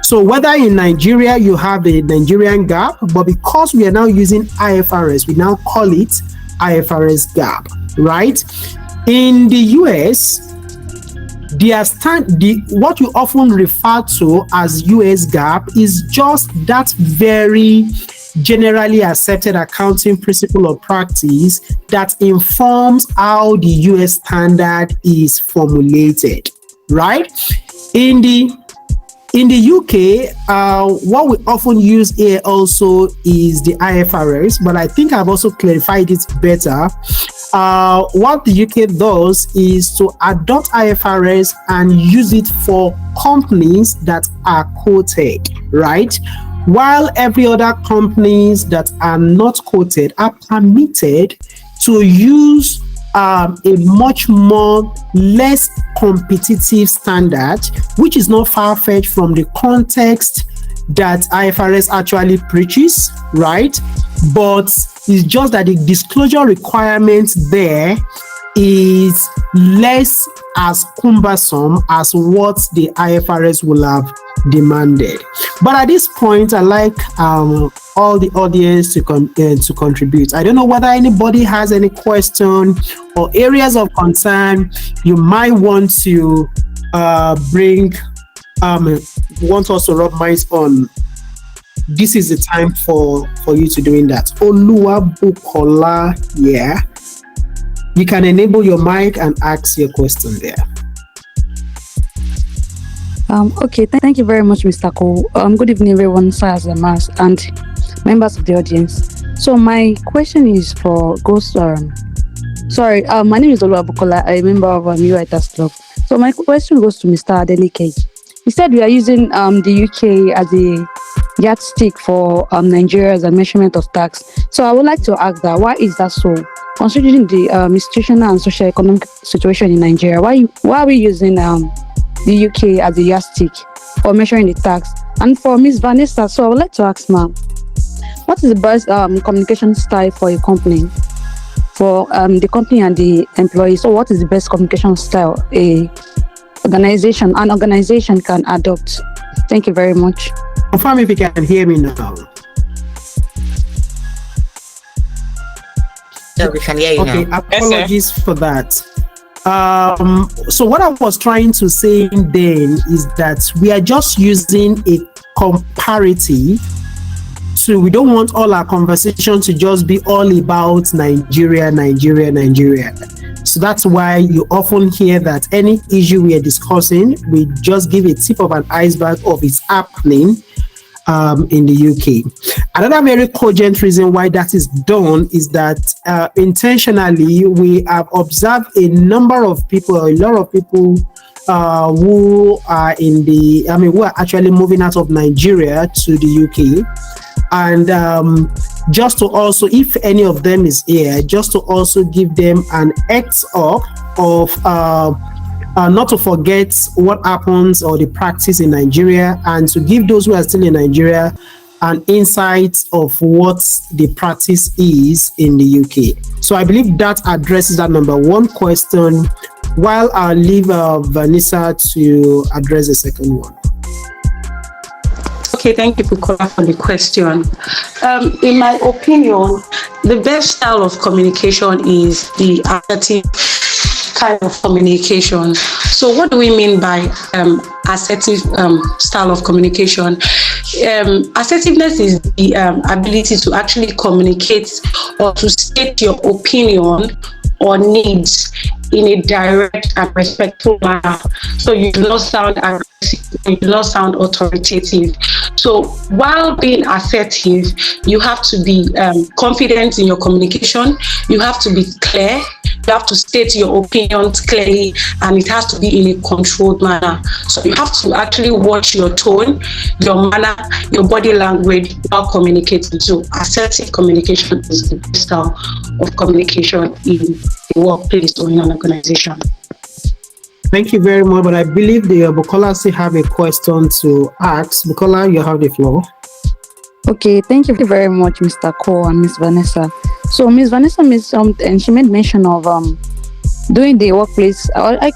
So whether in Nigeria you have a Nigerian GAAP, but because we are now using IFRS, we now call it IFRS GAAP, right? In the US, what you often refer to as US GAAP is just that very generally accepted accounting principle or practice that informs how the US standard is formulated, right? In the UK, what we often use here also is the IFRS, but I think I've also clarified it better. What the UK does is to adopt IFRS and use it for companies that are quoted, right? While every other companies that are not quoted are permitted to use a much more less competitive standard, which is not far-fetched from the context that IFRS actually preaches, right? But it's just that the disclosure requirements there is less as cumbersome as what the IFRS will have demanded. But at this point, I like all the audience to contribute. I don't know whether anybody has any question or areas of concern you might want to want us to rub minds on. This is the time for you to doing that. Oluwabukola, yeah. You can enable your mic and ask your question there. Okay, thank you very much, Mr. Cole. Good evening, everyone, sirs and mass, and members of the audience. So my question is for Ghost. My name is Oluwabukola, a member of UI Task Club. So my question goes to Mr. Adeleke. He said we are using the UK as a yardstick for Nigeria as a measurement of tax. So I would like to ask that why is that so? Considering the institutional and social economic situation in Nigeria, why are we using the UK as a yardstick for measuring the tax? And for Ms. Vanessa, so I would like to ask, ma'am, what is the best communication style for a company? For the company and the employees, so what is the best communication style an organization can adopt? Thank you very much. Confirm if you can hear me now. Yeah, we can hear you Okay, now. apologies for that. So what I was trying to say then is that we are just using a comparative. So we don't want all our conversation to just be all about Nigeria. So that's why you often hear that any issue we are discussing, we just give a tip of an iceberg of its happening in the UK. Another very cogent reason why that is done is that intentionally we have observed a lot of people who are who are actually moving out of Nigeria to the UK. And just to also, if any of them is here, just to also give them an heads up of not to forget what happens or the practice in Nigeria, and to give those who are still in Nigeria an insight of what the practice is in the UK. So I believe that addresses that number one question, while I'll leave Vanessa to address the second one. Okay, thank you for the question. In my opinion, the best style of communication is the assertive kind of communication. So what do we mean by assertive style of communication? Assertiveness is the ability to actually communicate or to state your opinion or needs in a direct and respectful manner. So you do not sound aggressive, you do not sound authoritative. So while being assertive, you have to be confident in your communication, you have to be clear, you have to state your opinions clearly, and it has to be in a controlled manner. So you have to actually watch your tone, your manner, your body language while communicating. So assertive communication is the best style of communication in a workplace or in an organization. Thank you very much, but I believe the Bukola still have a question to ask. Bukola, you have the floor. Okay, thank you very much, Mr. Cole and Miss Vanessa. So Miss Vanessa and she made mention of doing the workplace. I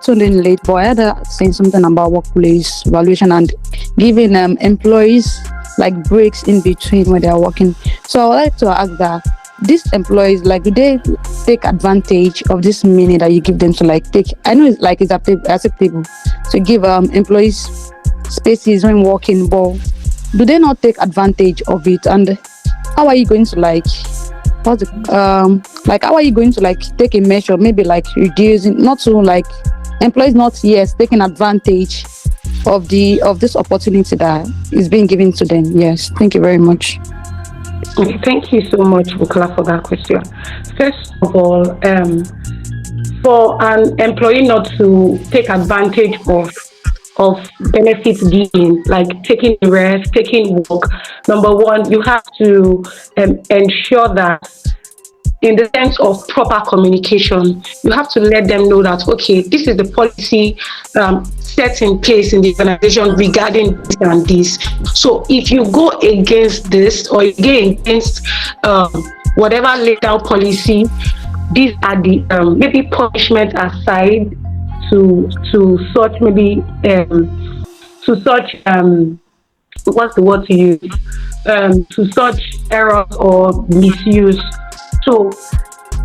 tuned in late, but I had saying something about workplace evaluation and giving employees like breaks in between when they are working. So I would like to ask that these employees, like, do they take advantage of this minute that you give them to like take? I know it's like it's acceptable to give employees spaces when working, but do they not take advantage of it? And how are you going to how are you going to like take a measure, maybe like reducing, not to like employees not taking advantage of this opportunity that is being given to them? Yes, thank you very much. Thank you so much, Bukola, for that question. First of all, for an employee not to take advantage of benefits given, like taking a rest, taking work, number one, you have to ensure that in the sense of proper communication, you have to let them know that, okay, this is the policy set in place in the organization regarding this and this. So if you go against this or you go against whatever laid out policy, these are the maybe punishment aside to such maybe to such what's the word to use to such errors or misuse. So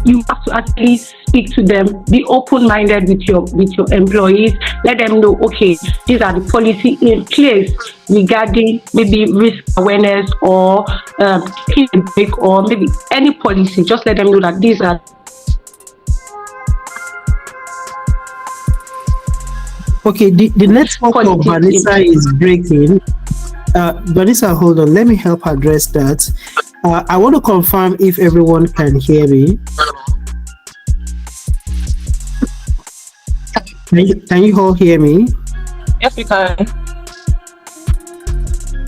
you have to actually speak to them, be open-minded with your employees, let them know, okay, these are the policy in place regarding maybe risk awareness or taking a break or maybe any policy. Just let them know that these are. Okay, the network of Vanessa is breaking. Vanessa, hold on. Let me help address that. I want to confirm if everyone can hear me. Can you all hear me? Yes, we can.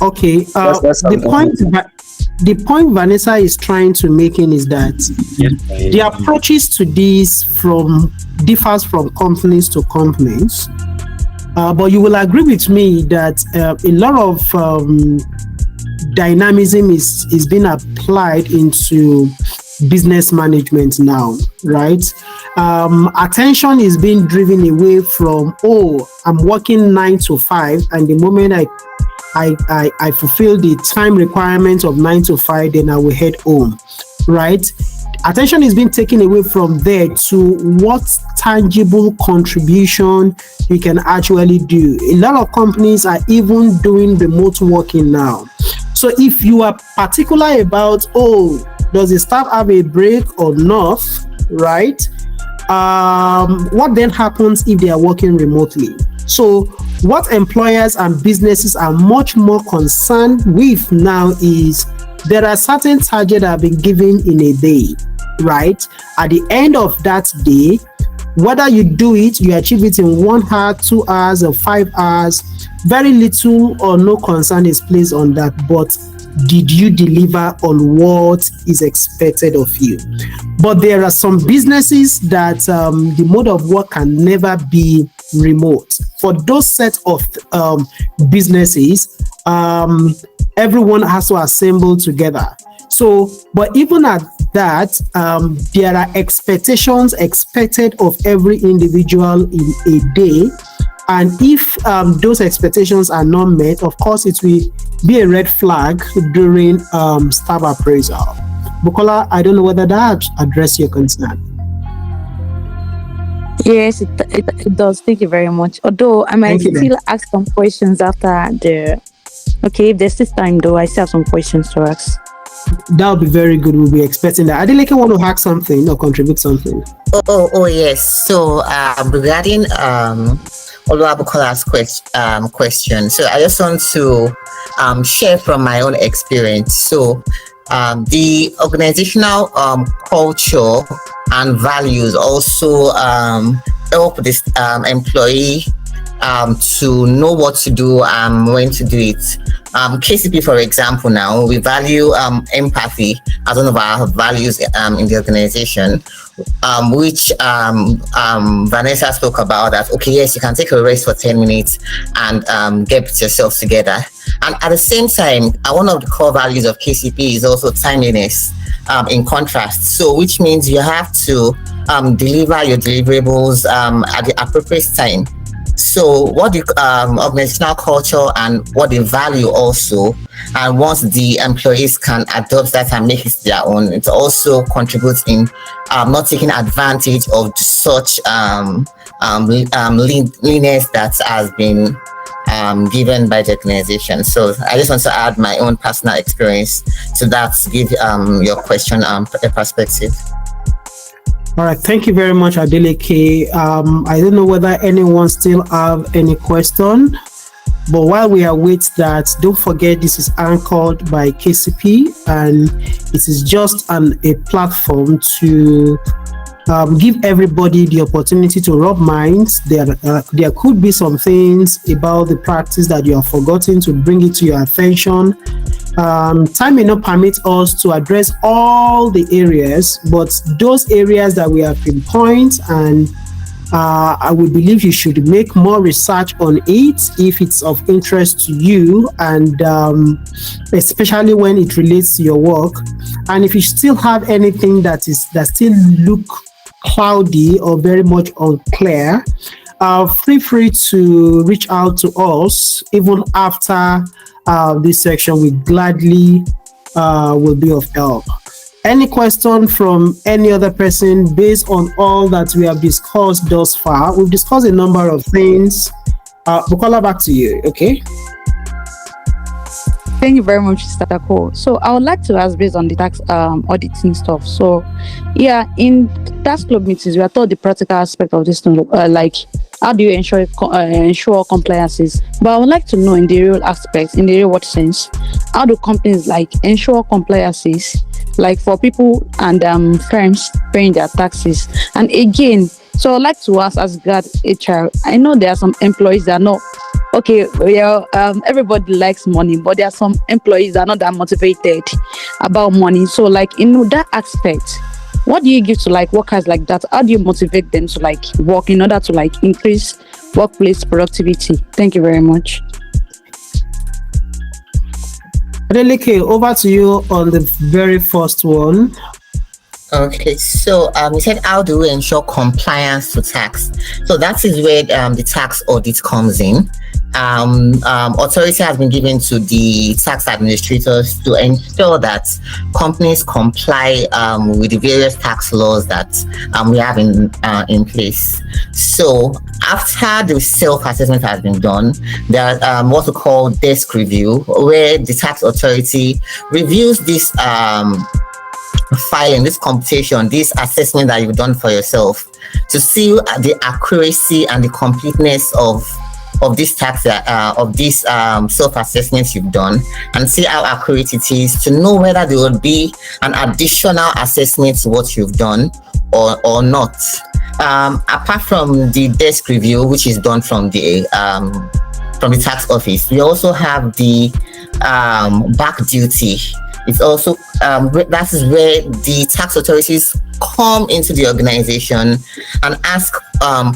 Okay. That's The point Vanessa is trying to make in is that the approaches to this differs from companies to companies. But you will agree with me that a lot of dynamism is being applied into business management now, right? Attention is being driven away from, I'm working 9 to 5, and the moment I fulfill the time requirements of 9 to 5, then I will head home, right? Attention is being taken away from there to what tangible contribution you can actually do. A lot of companies are even doing remote working now. So if you are particular about, does the staff have a break or not, right? What then happens if they are working remotely? So what employers and businesses are much more concerned with now is there are certain targets that have been given in a day, right? At the end of that day, whether you do it, you achieve it in 1 hour, 2 hours, or 5 hours, very little or no concern is placed on that. But did you deliver on what is expected of you? But there are some businesses that the mode of work can never be remote. For those set of businesses, everyone has to assemble together. So, but even at that, there are expectations expected of every individual in a day. And if those expectations are not met, of course, it will be a red flag during staff appraisal. Bukola, I don't know whether that addressed your concern. Yes, it does. Thank you very much. Although I might still ask some questions after the. Okay, if there's this time though, I still have some questions to ask. That would be very good. We'll be expecting that. Adeleke want to hack something or contribute something. Oh yes. So regarding Oluwabukola's question, so I just want to share from my own experience. So the organizational culture and values also help this employee to know what to do and when to do it. KCP, for example, now we value empathy as one of our values in the organization, which Vanessa spoke about. That okay, yes, you can take a rest for 10 minutes and get yourself together. And at the same time, one of the core values of KCP is also timeliness. In contrast, so which means you have to deliver your deliverables at the appropriate time. So what the organizational culture and what they value also, and once the employees can adopt that and make it their own, it also contributes in not taking advantage of such lenience that has been given by the organization. So I just want to add my own personal experience to that to give your question a perspective. All right, thank you very much, Adeleke. I don't know whether anyone still have any question, but while we await that, don't forget this is anchored by KCP, and it is just a platform to give everybody the opportunity to rub minds. There could be some things about the practice that you have forgotten to bring it to your attention. Time may not permit us to address all the areas, but those areas that we have pinpointed, and I would believe you should make more research on it if it's of interest to you, and especially when it relates to your work. And if you still have anything that still look cloudy or very much unclear, feel free to reach out to us even after this section. We gladly will be of help. Any question from any other person based on all that we have discussed thus far? We've discussed a number of things. Bukola, back to you, okay? Thank you very much, Mr. Tako. So I would like to ask based on the tax auditing stuff. So yeah, in tax club meetings, we are taught the practical aspect of this thing, like how do you ensure compliances? But I would like to know in the real aspect, in the real world sense, how do companies like ensure compliances, like for people and firms paying their taxes? And again, So I'd like to ask, as God HR, I know there are some employees that are not okay. Well, everybody likes money, but there are some employees that are not that motivated about money. So, like in that aspect, what do you give to like workers like that? How do you motivate them to like work in order to like increase workplace productivity? Thank you very much. Adeleke, over to you on the very first one. Okay, so you said how do we ensure compliance to tax? So that is where the tax audit comes in. Authority has been given to the tax administrators to ensure that companies comply with the various tax laws that we have in place. So after the self-assessment has been done, there's what we call desk review, where the tax authority reviews this filing, this computation, this assessment that you've done for yourself to see the accuracy and the completeness of this tax of this self-assessment you've done, and see how accurate it is, to know whether there will be an additional assessment to what you've done or not. Apart from the desk review, which is done from the tax office, we also have the back duty. It's also that is where the tax authorities come into the organization and ask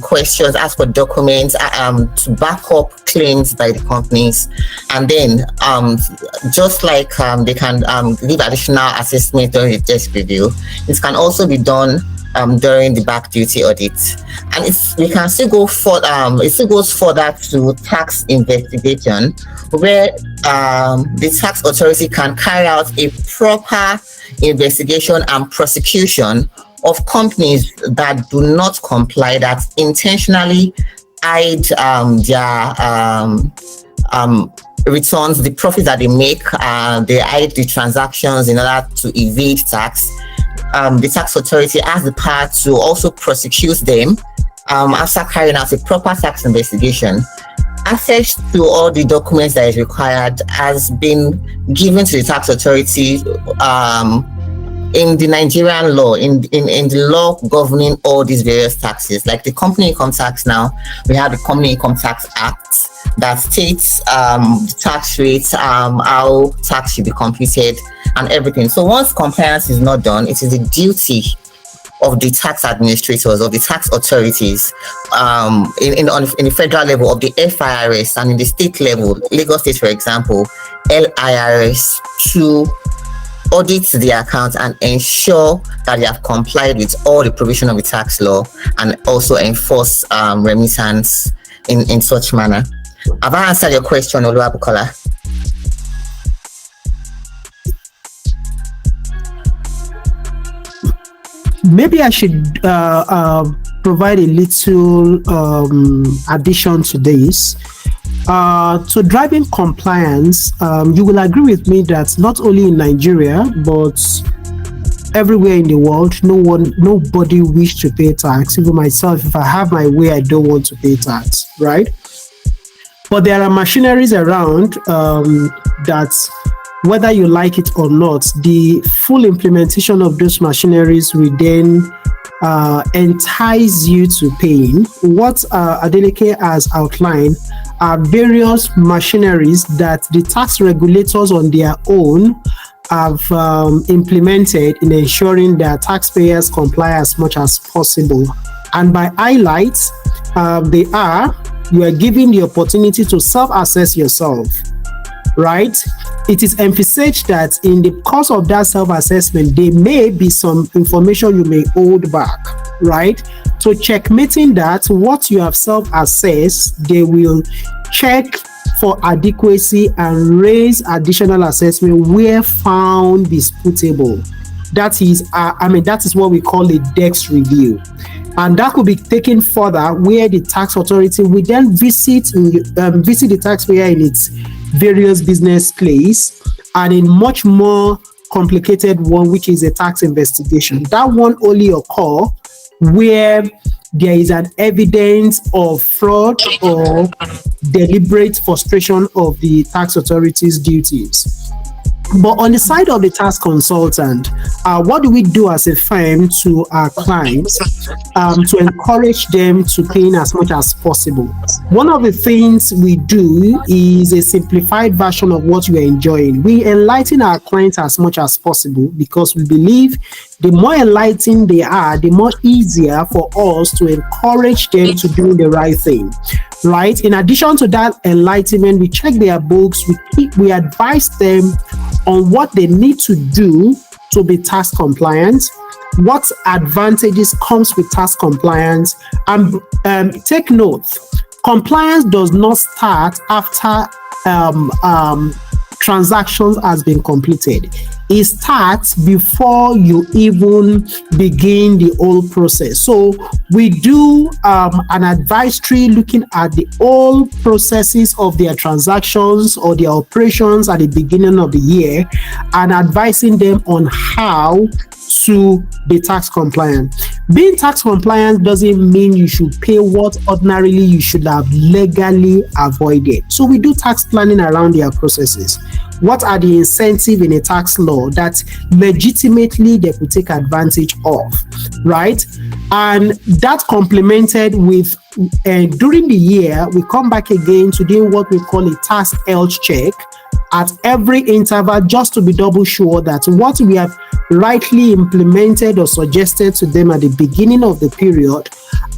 questions, ask for documents to back up claims by the companies, and then just like they can give additional assessment during the desk review, it can also be done during the back duty audit. And we can still go further. It still goes further to tax investigation, where the tax authority can carry out a proper investigation and prosecution of companies that do not comply, that intentionally hide their returns, the profits that they make. They hide the transactions in order to evade tax. The tax authority has the power to also prosecute them after carrying out a proper tax investigation. Access to all the documents that is required has been given to the tax authority in the Nigerian law, in the law governing all these various taxes. Like the company income tax, now we have the Company Income Tax Act that states the tax rates, how tax should be computed, and everything. So once compliance is not done, it is the duty of the tax administrators, of the tax authorities, in the federal level of the FIRS, and in the state level, Lagos State, for example, LIRS, to audit the accounts and ensure that they have complied with all the provision of the tax law, and also enforce remittance in such manner. Have I answered your question, Oluwabukola? Maybe I should provide a little addition to this. To driving compliance, you will agree with me that not only in Nigeria, but everywhere in the world, nobody wishes to pay tax. Even myself, if I have my way, I don't want to pay tax, right? But there are machineries around that, whether you like it or not, the full implementation of those machineries will then entice you to paying. What Adeleke has outlined are various machineries that the tax regulators on their own have implemented in ensuring that taxpayers comply as much as possible. And by highlights, you are given the opportunity to self-assess yourself, right? It is emphasized that in the course of that self-assessment, there may be some information you may hold back, right? So checkmating that, what you have self-assessed, they will check for adequacy and raise additional assessment where found disputable. That is what we call a desk review. And that could be taken further, where the tax authority will then visit the taxpayer in its various business place, and a much more complicated one, which is a tax investigation. That one only occur where there is an evidence of fraud or deliberate frustration of the tax authority's duties. But on the side of the tax consultant, what do we do as a firm to our clients to encourage them to pay in as much as possible? One of the things we do is a simplified version of what you are enjoying. We enlighten our clients as much as possible because we believe the more enlightened they are, the more easier for us to encourage them to do the right thing. Right. In addition to that enlightenment, we check their books. We advise them on what they need to do to be tax compliant, what advantages comes with tax compliance, and take note: compliance does not start after transactions has been completed. It starts before you even begin the whole process. So we do an advisory looking at the whole processes of their transactions or their operations at the beginning of the year and advising them on how to be tax compliant. Being tax compliant doesn't mean you should pay what ordinarily you should have legally avoided. So we do tax planning around their processes. What are the incentives in a tax law that legitimately they could take advantage of, right? And that's complemented with, during the year, we come back again to do what we call a tax health check at every interval, just to be double sure that what we have rightly implemented or suggested to them at the beginning of the period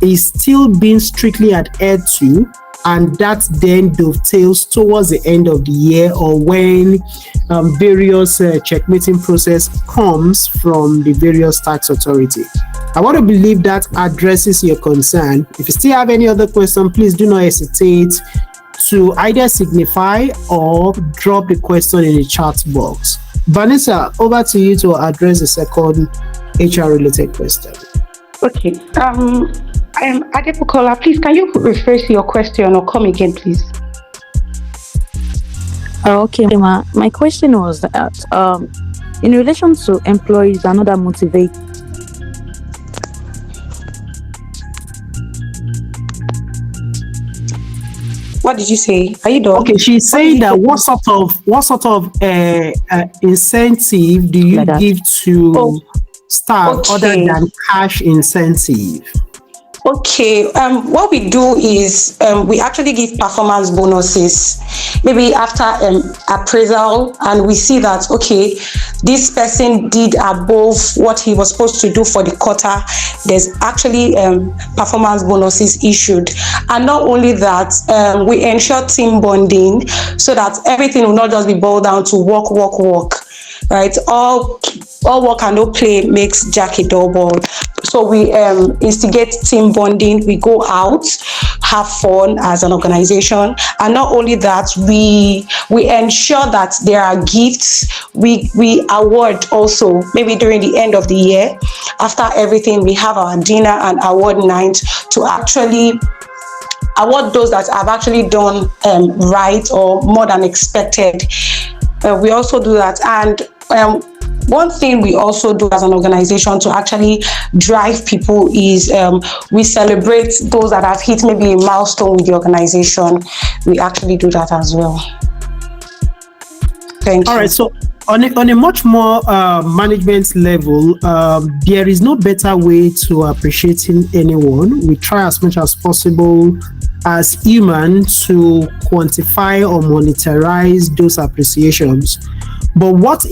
is still being strictly adhered to, and that then dovetails towards the end of the year or when various checkmating process comes from the various tax authority. I want to believe that addresses your concern. If you still have any other question, please do not hesitate to either signify or drop the question in the chat box. Vanessa, over to you to address the second HR related question. Okay. Adebukola, please, can you rephrase your question or come again, please? Okay, ma. My question was that in relation to employees, another motivate. What did you say? Are you done? Okay, she's saying that what sort of incentive do you give to staff other than cash incentive? Okay, what we do is we actually give performance bonuses, maybe after appraisal, and we see that, okay, this person did above what he was supposed to do for the quarter. There's actually performance bonuses issued. And not only that, we ensure team bonding so that everything will not just be boiled down to work, right? All work and no play makes Jack a dull ball. So we instigate team bonding. We go out, have fun as an organization, and not only that, we ensure that there are gifts. We award also, maybe during the end of the year, after everything, we have our dinner and award night to actually award those that have actually done right or more than expected. We also do that. And one thing we also do as an organization to actually drive people is we celebrate those that have hit maybe a milestone with the organization. We actually do that as well. Thank you. All right, so on a much more management level, there is no better way to appreciating anyone. We try as much as possible as human to quantify or monetize those appreciations. But what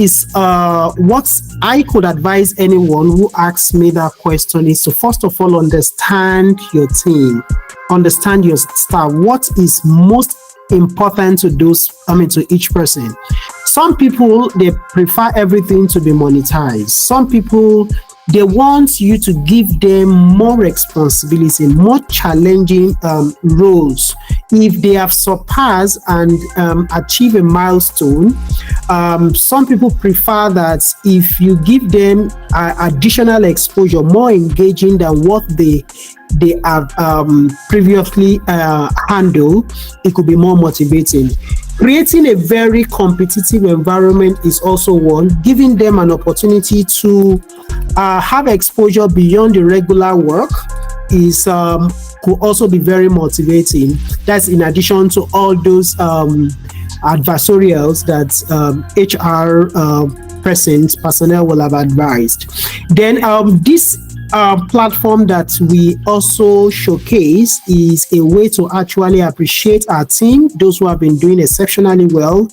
I could advise anyone who asks me that question is to first of all understand your team, understand your staff. What is most important to to each person? Some people, they prefer everything to be monetized. Some people, they want you to give them more responsibility, more challenging roles. If they have surpassed and achieved a milestone, some people prefer that if you give them additional exposure, more engaging than what they have previously handled, it could be more motivating. Creating a very competitive environment is also one. Giving them an opportunity to have exposure beyond the regular work is could also be very motivating. That's in addition to all those adversarials that HR personnel will have advised. Then this platform that we also showcase is a way to actually appreciate our team, those who have been doing exceptionally well,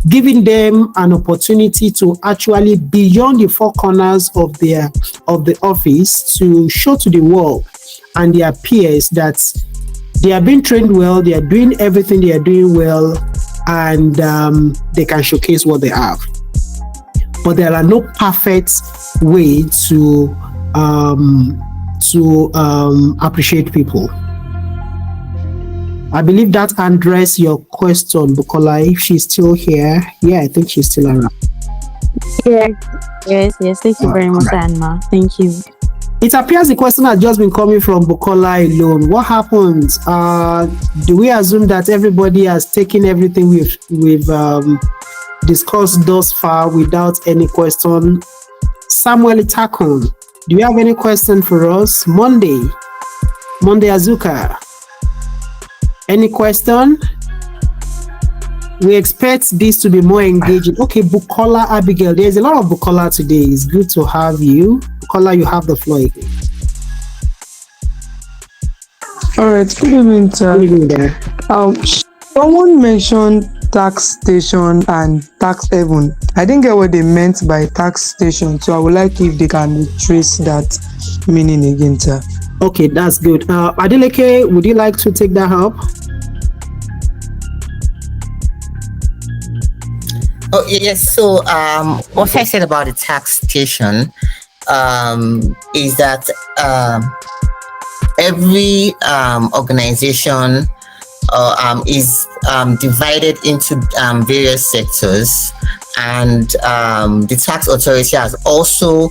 giving them an opportunity to actually beyond the four corners of the office to show to the world and their peers that they are being trained well, they are doing everything they are doing well, and they can showcase what they have. But there are no perfect way to appreciate people. I believe that addressed your question, Bukola. If she's still here, yeah, I think she's still around. Yeah. Yes. Thank you very much, Anma. Thank you. It appears the question has just been coming from Bukola alone. What happens? Do we assume that everybody has taken everything we've discussed thus far without any question? Samuel Itakun, do you have any question for us? Monday Azuka, any question? We expect this to be more engaging. Okay, Bukola Abigail, there's a lot of Bukola today. It's good to have you. Bukola, you have the floor again. All right, good evening, sir. Good evening there. Someone mentioned tax station and tax haven. I didn't get what they meant by tax station, so I would like if they can retrace that meaning again, sir. Okay, that's good. Adeleke, would you like to take that up? Oh yes. So what I said about the tax station is that every organization is divided into various sectors, and the tax authority has also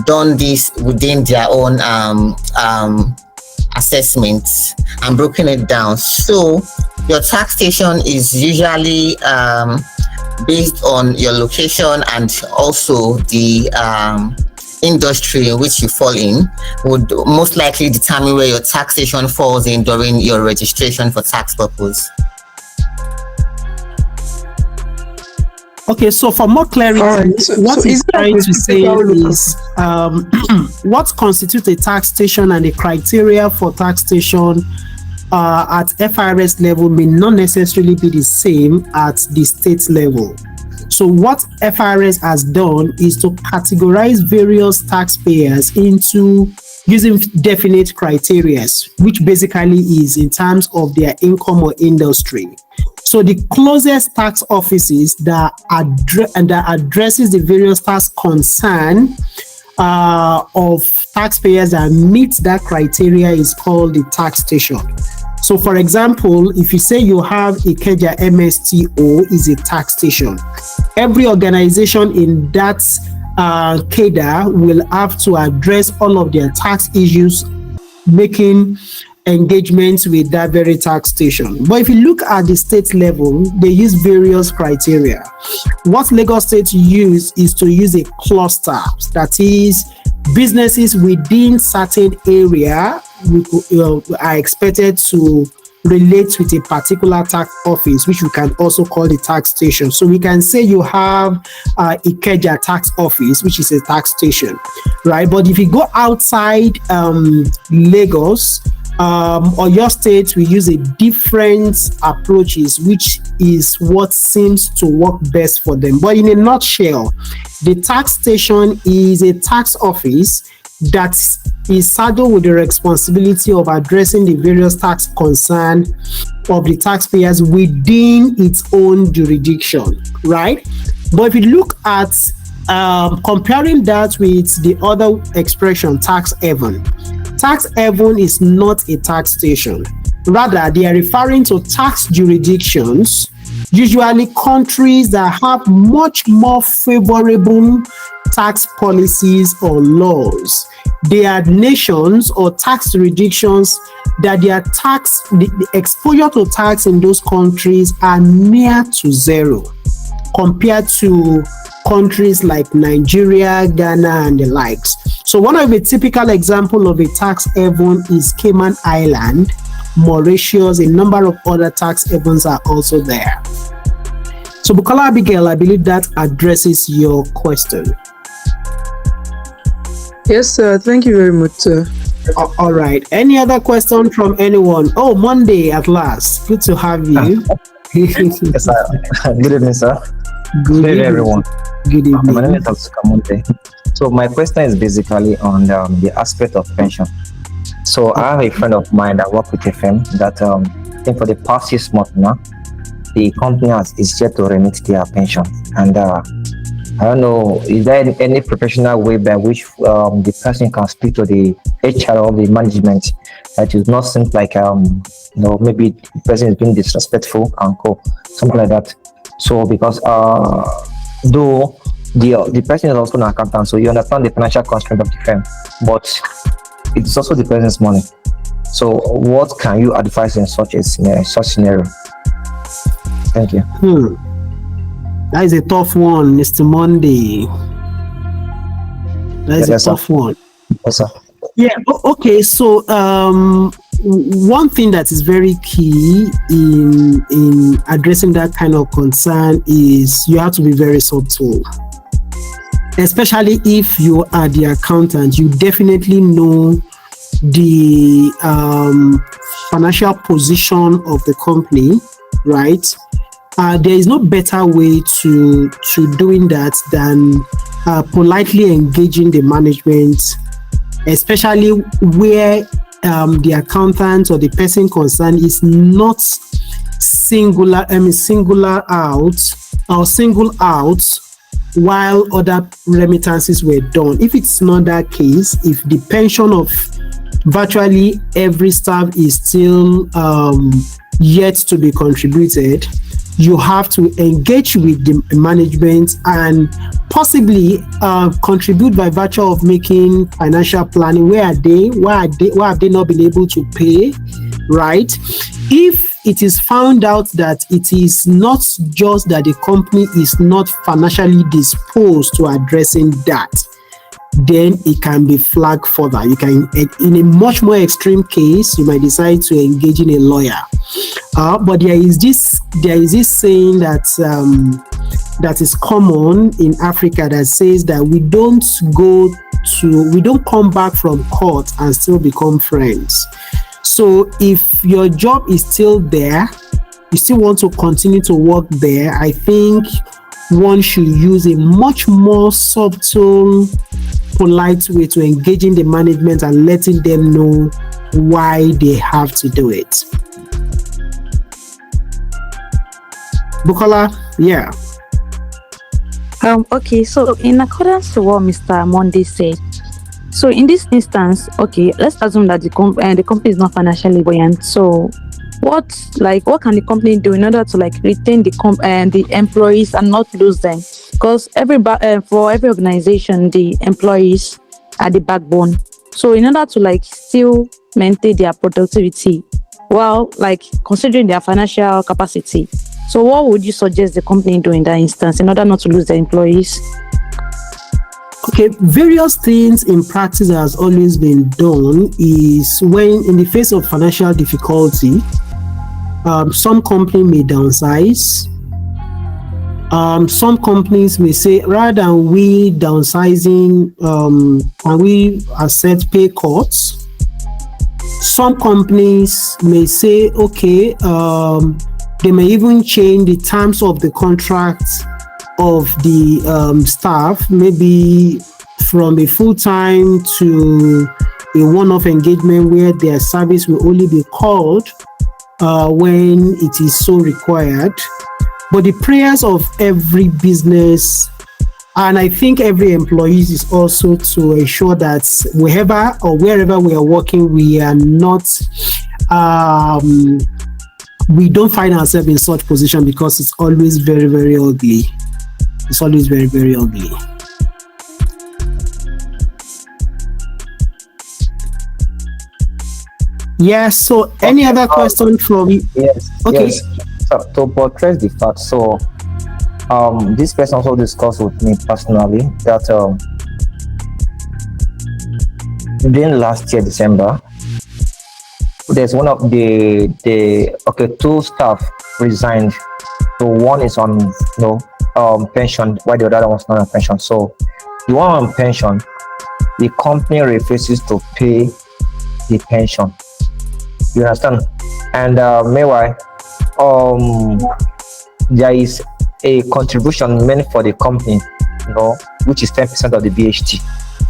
done this within their own assessments and broken it down. So your tax station is usually based on your location, and also the industry in which you fall in would most likely determine where your taxation falls in during your registration for tax purpose. Okay, so for more clarity, what he's trying to say is what constitutes a taxation and the criteria for taxation at FRS level may not necessarily be the same at the state level. So what FRS has done is to categorize various taxpayers into using definite criteria, which basically is in terms of their income or industry. So the closest tax offices that addresses the various tax concern of taxpayers that meet that criteria is called the tax station. So for example, if you say you have Ikeja MSTO is a tax station, every organization in that cadre will have to address all of their tax issues, making engagements with that very tax station. But if you look at the state level, they use various criteria. What Lagos State use is to use a cluster, that is, businesses within certain area are expected to relate with a particular tax office, which we can also call the tax station. So we can say you have Ikeja tax office, which is a tax station, right? But if you go outside Lagos, or your state, we use a different approaches, which is what seems to work best for them. But in a nutshell, the tax station is a tax office that is saddled with the responsibility of addressing the various tax concerns of the taxpayers within its own jurisdiction, right? But if you look at comparing that with the other expression, tax haven is not a tax station. Rather, they are referring to tax jurisdictions, usually countries that have much more favorable tax policies or laws. They are nations or tax jurisdictions that the exposure to tax in those countries are near to zero compared to countries like Nigeria, Ghana, and the likes. So one of the typical example of a tax haven is Cayman Island, Mauritius. A number of other tax havens are also there. So, Bukola Abigail, I believe that addresses your question. Yes, sir. Thank you very much, sir. All right. Any other question from anyone? Oh, Monday at last. Good to have you. Yes, sir. Good evening, sir. Good evening, evening. everyone. Good evening. My name is Dr. Kamonte. So my question is basically on the aspect of pension. So I have a friend of mine that works with a firm that I think for the past 6 months now, the company is yet to remit their pension. And I don't know, is there any professional way by which the person can speak to the HR or the management that is not seem like maybe the person is being disrespectful and something like that. So because though the person is also an accountant, so you understand the financial constraint of the firm, but it's also the person's money. So what can you advise in such scenario? Thank you. That is a tough one, Mr. Monday. That is Yes, a tough one. Yes, sir. Yeah. Okay. So, one thing that is very key in addressing that kind of concern is you have to be very subtle. Especially if you are the accountant, you definitely know the financial position of the company, right? There is no better way to doing that than politely engaging the management, especially where the accountant or the person concerned is not single out while other remittances were done. If it's not that case, if the pension of virtually every staff is still yet to be contributed, you have to engage with the management and possibly contribute by virtue of making financial planning. Where are they? Why have they not been able to pay? Right? If it is found out that it is not just that the company is not financially disposed to addressing that, then it can be flagged further. You can, in a much more extreme case, you might decide to engage in a lawyer. But there is this saying that is common in Africa that says that we don't come back from court and still become friends. So if your job is still there, you still want to continue to work there, I think one should use a much more subtle, polite way to engaging the management and letting them know why they have to do it. Bukola, yeah. Okay, so in accordance to what Mr. Monday said, so in this instance, okay, let's assume that the company is not financially buoyant. So what can the company do in order to retain the employees and not lose them? Because for every organization, the employees are the backbone. So in order to still maintain their productivity while considering their financial capacity, so what would you suggest the company do in that instance in order not to lose their employees? Okay, various things in practice that has always been done is when in the face of financial difficulty, some company may downsize. Some companies may say, rather than we downsizing, and we accept pay cuts. Some companies may say, okay, they may even change the terms of the contract of the staff, maybe from a full-time to a one-off engagement where their service will only be called when it is so required. But the prayers of every business, and I think every employee, is also to ensure that wherever we are working, we are not we don't find ourselves in such position, because it's always very, very ugly. It's always very, very ugly. Yeah, so any other question from you? Yes. Okay. Yes. So to portray the fact, so this person also discussed with me personally that during last year December, there's one of the two staff resigned So one is on pension, while the other one's not on pension. So the one on pension, the company refuses to pay the pension. You understand? And meanwhile, there is a contribution meant for the company, which is 10% of the BHT.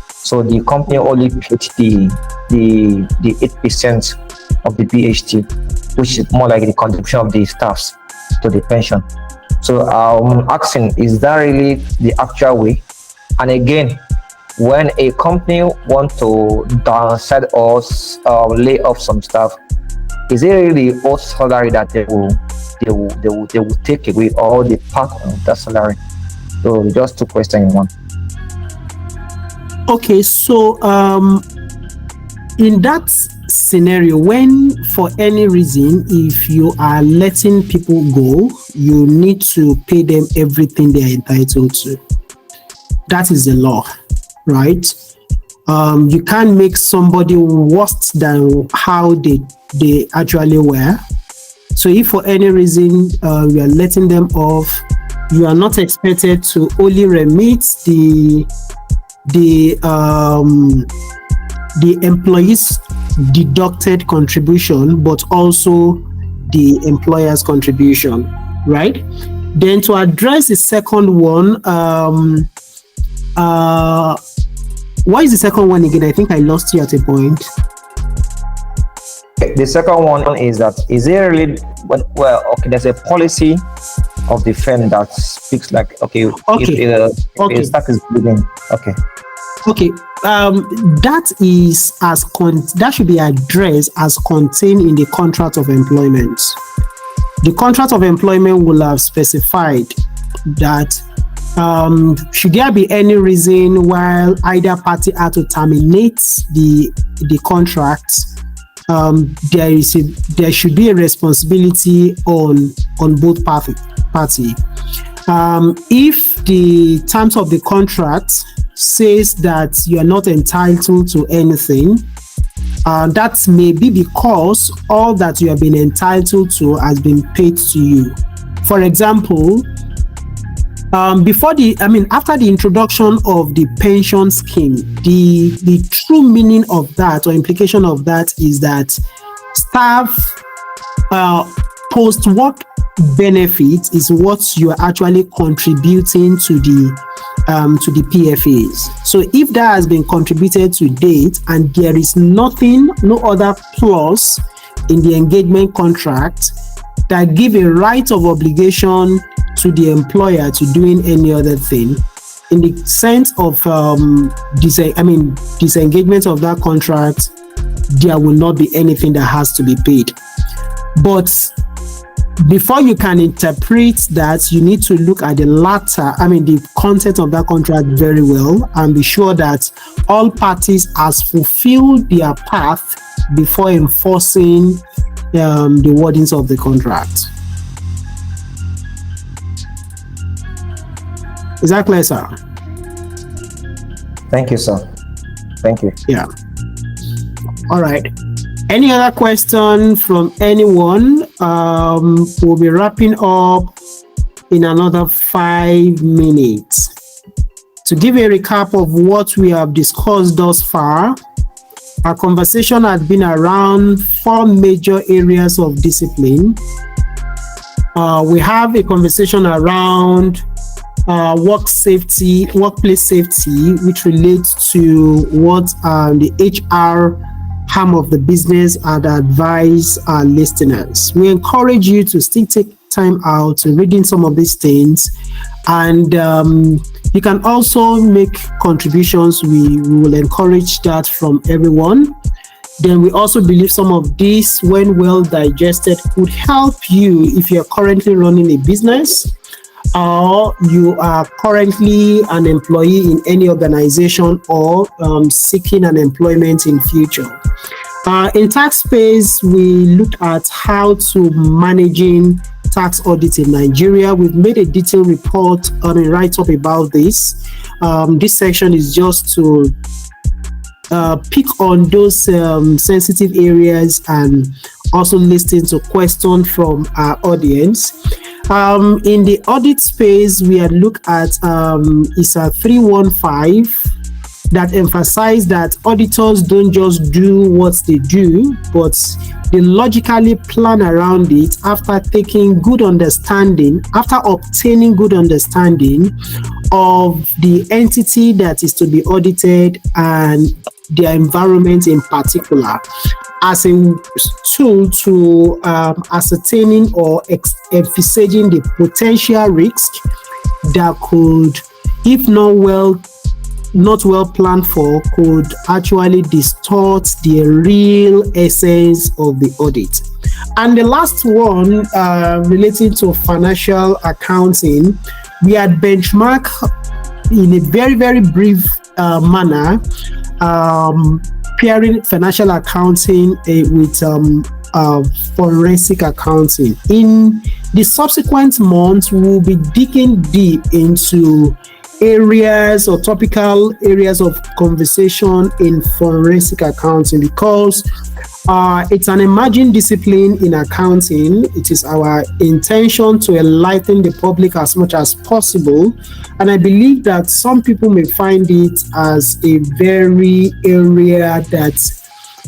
So the company only paid the 8% of the BHT, which is more like the contribution of the staffs to the pension. So I'm asking, is that really the actual way? And again, when a company want to downsize or lay off some staff, is it really the old salary that they will take away, or the part of that salary? So just two questions in one. Okay, so in that scenario, when for any reason, if you are letting people go, you need to pay them everything they are entitled to. That is the law, right? You can't make somebody worse than how they actually were. So if for any reason you are letting them off, you are not expected to only remit the employee's deducted contribution, but also the employer's contribution, right? Then to address the second one, what is the second one again? I think I lost you at a point. The second one is that, is there really, there's a policy of the firm that speaks like, if a staff is bleeding, that is that should be addressed as contained in the contract of employment. The contract of employment will have specified that should there be any reason while either party had to terminate the contract, there should be a responsibility on both party. If the terms of the contract says that you are not entitled to anything, that may be because all that you have been entitled to has been paid to you. For example, after the introduction of the pension scheme, the true meaning of that or implication of that is that staff post-work benefit is what you are actually contributing to the PFAs. So if that has been contributed to date and there is no other clause in the engagement contract that give a right of obligation to the employer to doing any other thing, in the sense of disengagement of that contract, there will not be anything that has to be paid. But before you can interpret that, you need to look at the content of that contract very well and be sure that all parties has fulfilled their path before enforcing the wordings of the contract. Is that clear, sir? Thank you, sir. Thank you. Yeah. All right. Any other question from anyone? We'll be wrapping up in another 5 minutes. To give a recap of what we have discussed thus far, our conversation has been around 4 major areas of discipline. We have a conversation around workplace safety, which relates to what the HR arm of the business and advise our listeners. We encourage you to still take time out to reading some of these things, and you can also make contributions. We will encourage that from everyone. Then we also believe some of these, when well digested, could help you if you're currently running a business or you are currently an employee in any organization or seeking an employment in future. In tax space, we looked at how to managing tax audit in Nigeria. We've made a detailed report on a write-up about this. This section is just to pick on those sensitive areas and also listen to questions from our audience. In the audit space, we had looked at ISA 315 that emphasize that auditors don't just do what they do, but they logically plan around it after obtaining good understanding of the entity that is to be audited and their environment in particular, as a tool to ascertaining or envisaging the potential risk that could, if not well planned for, could actually distort the real essence of the audit. And the last one, relating to financial accounting, we had benchmarked in a very, very brief manner, pairing financial accounting with forensic accounting. In the subsequent months, we'll be digging deep into areas or topical areas of conversation in forensic accounting, because it's an emerging discipline in accounting. It is our intention to enlighten the public as much as possible, and I believe that some people may find it as a very area that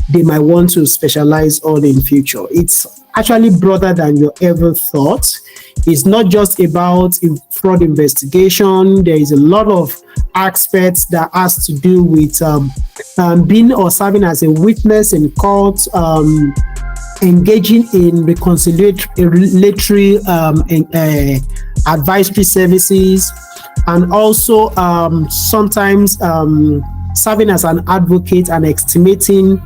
they might want to specialize on in future. It's actually broader than you ever thought. It's not just about fraud investigation. There is a lot of aspects that has to do with being or serving as a witness in court, engaging in reconciliatory advisory services, and also sometimes serving as an advocate and estimating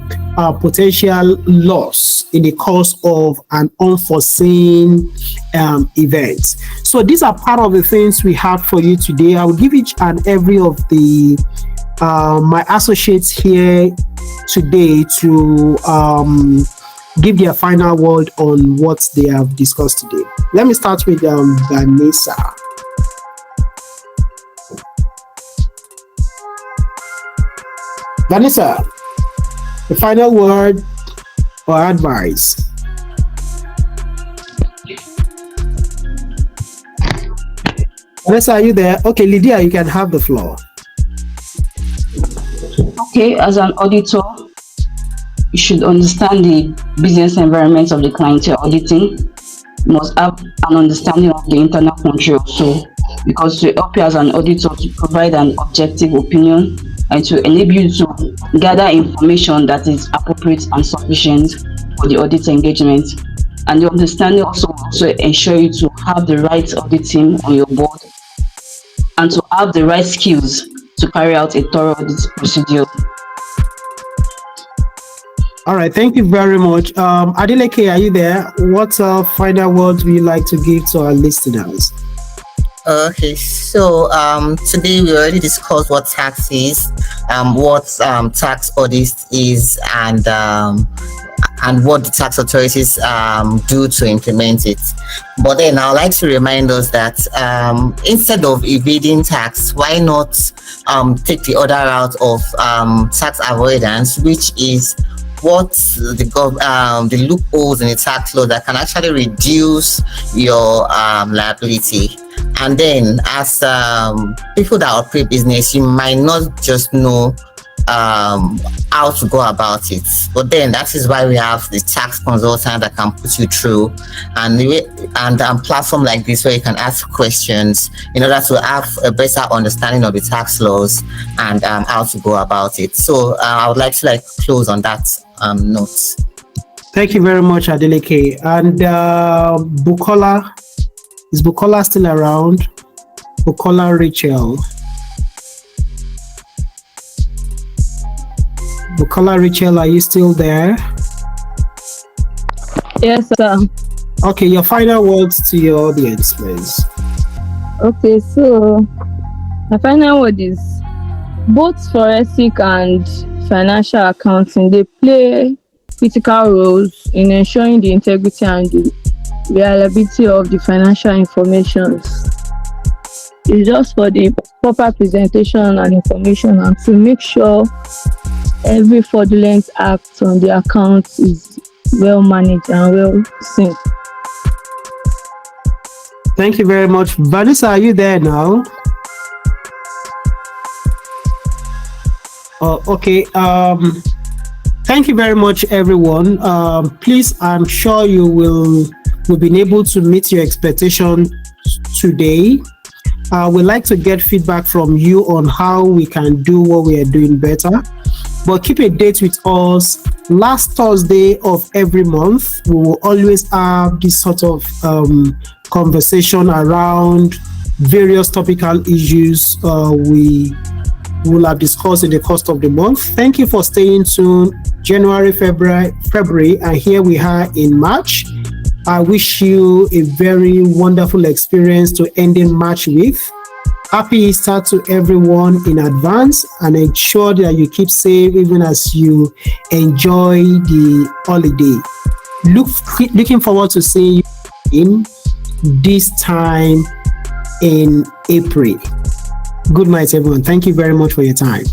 potential loss in the course of an unforeseen event. So these are part of the things we have for you today. I will give each and every of the my associates here today to give their final word on what they have discussed today. Let me start with Vanessa. Vanessa, the final word or advice? Vanessa, are you there? Okay, Lydia, you can have the floor. Okay, as an auditor, you should understand the business environment of the client you're auditing. You must have an understanding of the internal control. So, because to help you as an auditor to provide an objective opinion and to enable you to gather information that is appropriate and sufficient for the audit engagement. And the understanding also ensure you to have the right audit team on your board and to have the right skills to carry out a thorough audit procedure. All right, thank you very much. Adeleke, are you there? What final words would you like to give to our listeners? Okay, so today we already discussed what tax is, what tax audit is, and what the tax authorities do to implement it. But then I'd like to remind us that instead of evading tax, why not take the other route of tax avoidance, which is what the loopholes in the tax law that can actually reduce your liability. And then as people that operate business, you might not just know how to go about it, but then that is why we have the tax consultant that can put you through, and platform like this where you can ask questions in order to have a better understanding of the tax laws and how to go about it. So I would like to close on that note. Thank you very much, Adeleke. And Bukola, is Bukola still around? Bukola Rachel. Bukola Rachel, are you still there? Yes, sir. Okay, your final words to your audience, please. Okay, so my final word is both forensic and financial accounting, they play critical roles in ensuring the integrity and the reliability of the financial information. It's just for the proper presentation and information, and to make sure every fraudulent act on the account is well managed and well seen. Thank you very much. Vanessa, are you there now? Oh, okay. Thank you very much, everyone. Please, I'm sure you will be able to meet your expectation today. We'd like to get feedback from you on how we can do what we are doing better. But keep a date with us. Last Thursday of every month, we will always have this sort of conversation around various topical issues we will have discussed in the course of the month. Thank you for staying tuned. January, February, and here we are in March. I wish you a very wonderful experience to end in March with. Happy Easter to everyone in advance, and ensure that you keep safe even as you enjoy the holiday. Looking forward to seeing you in this time in April. Good night, everyone. Thank you very much for your time.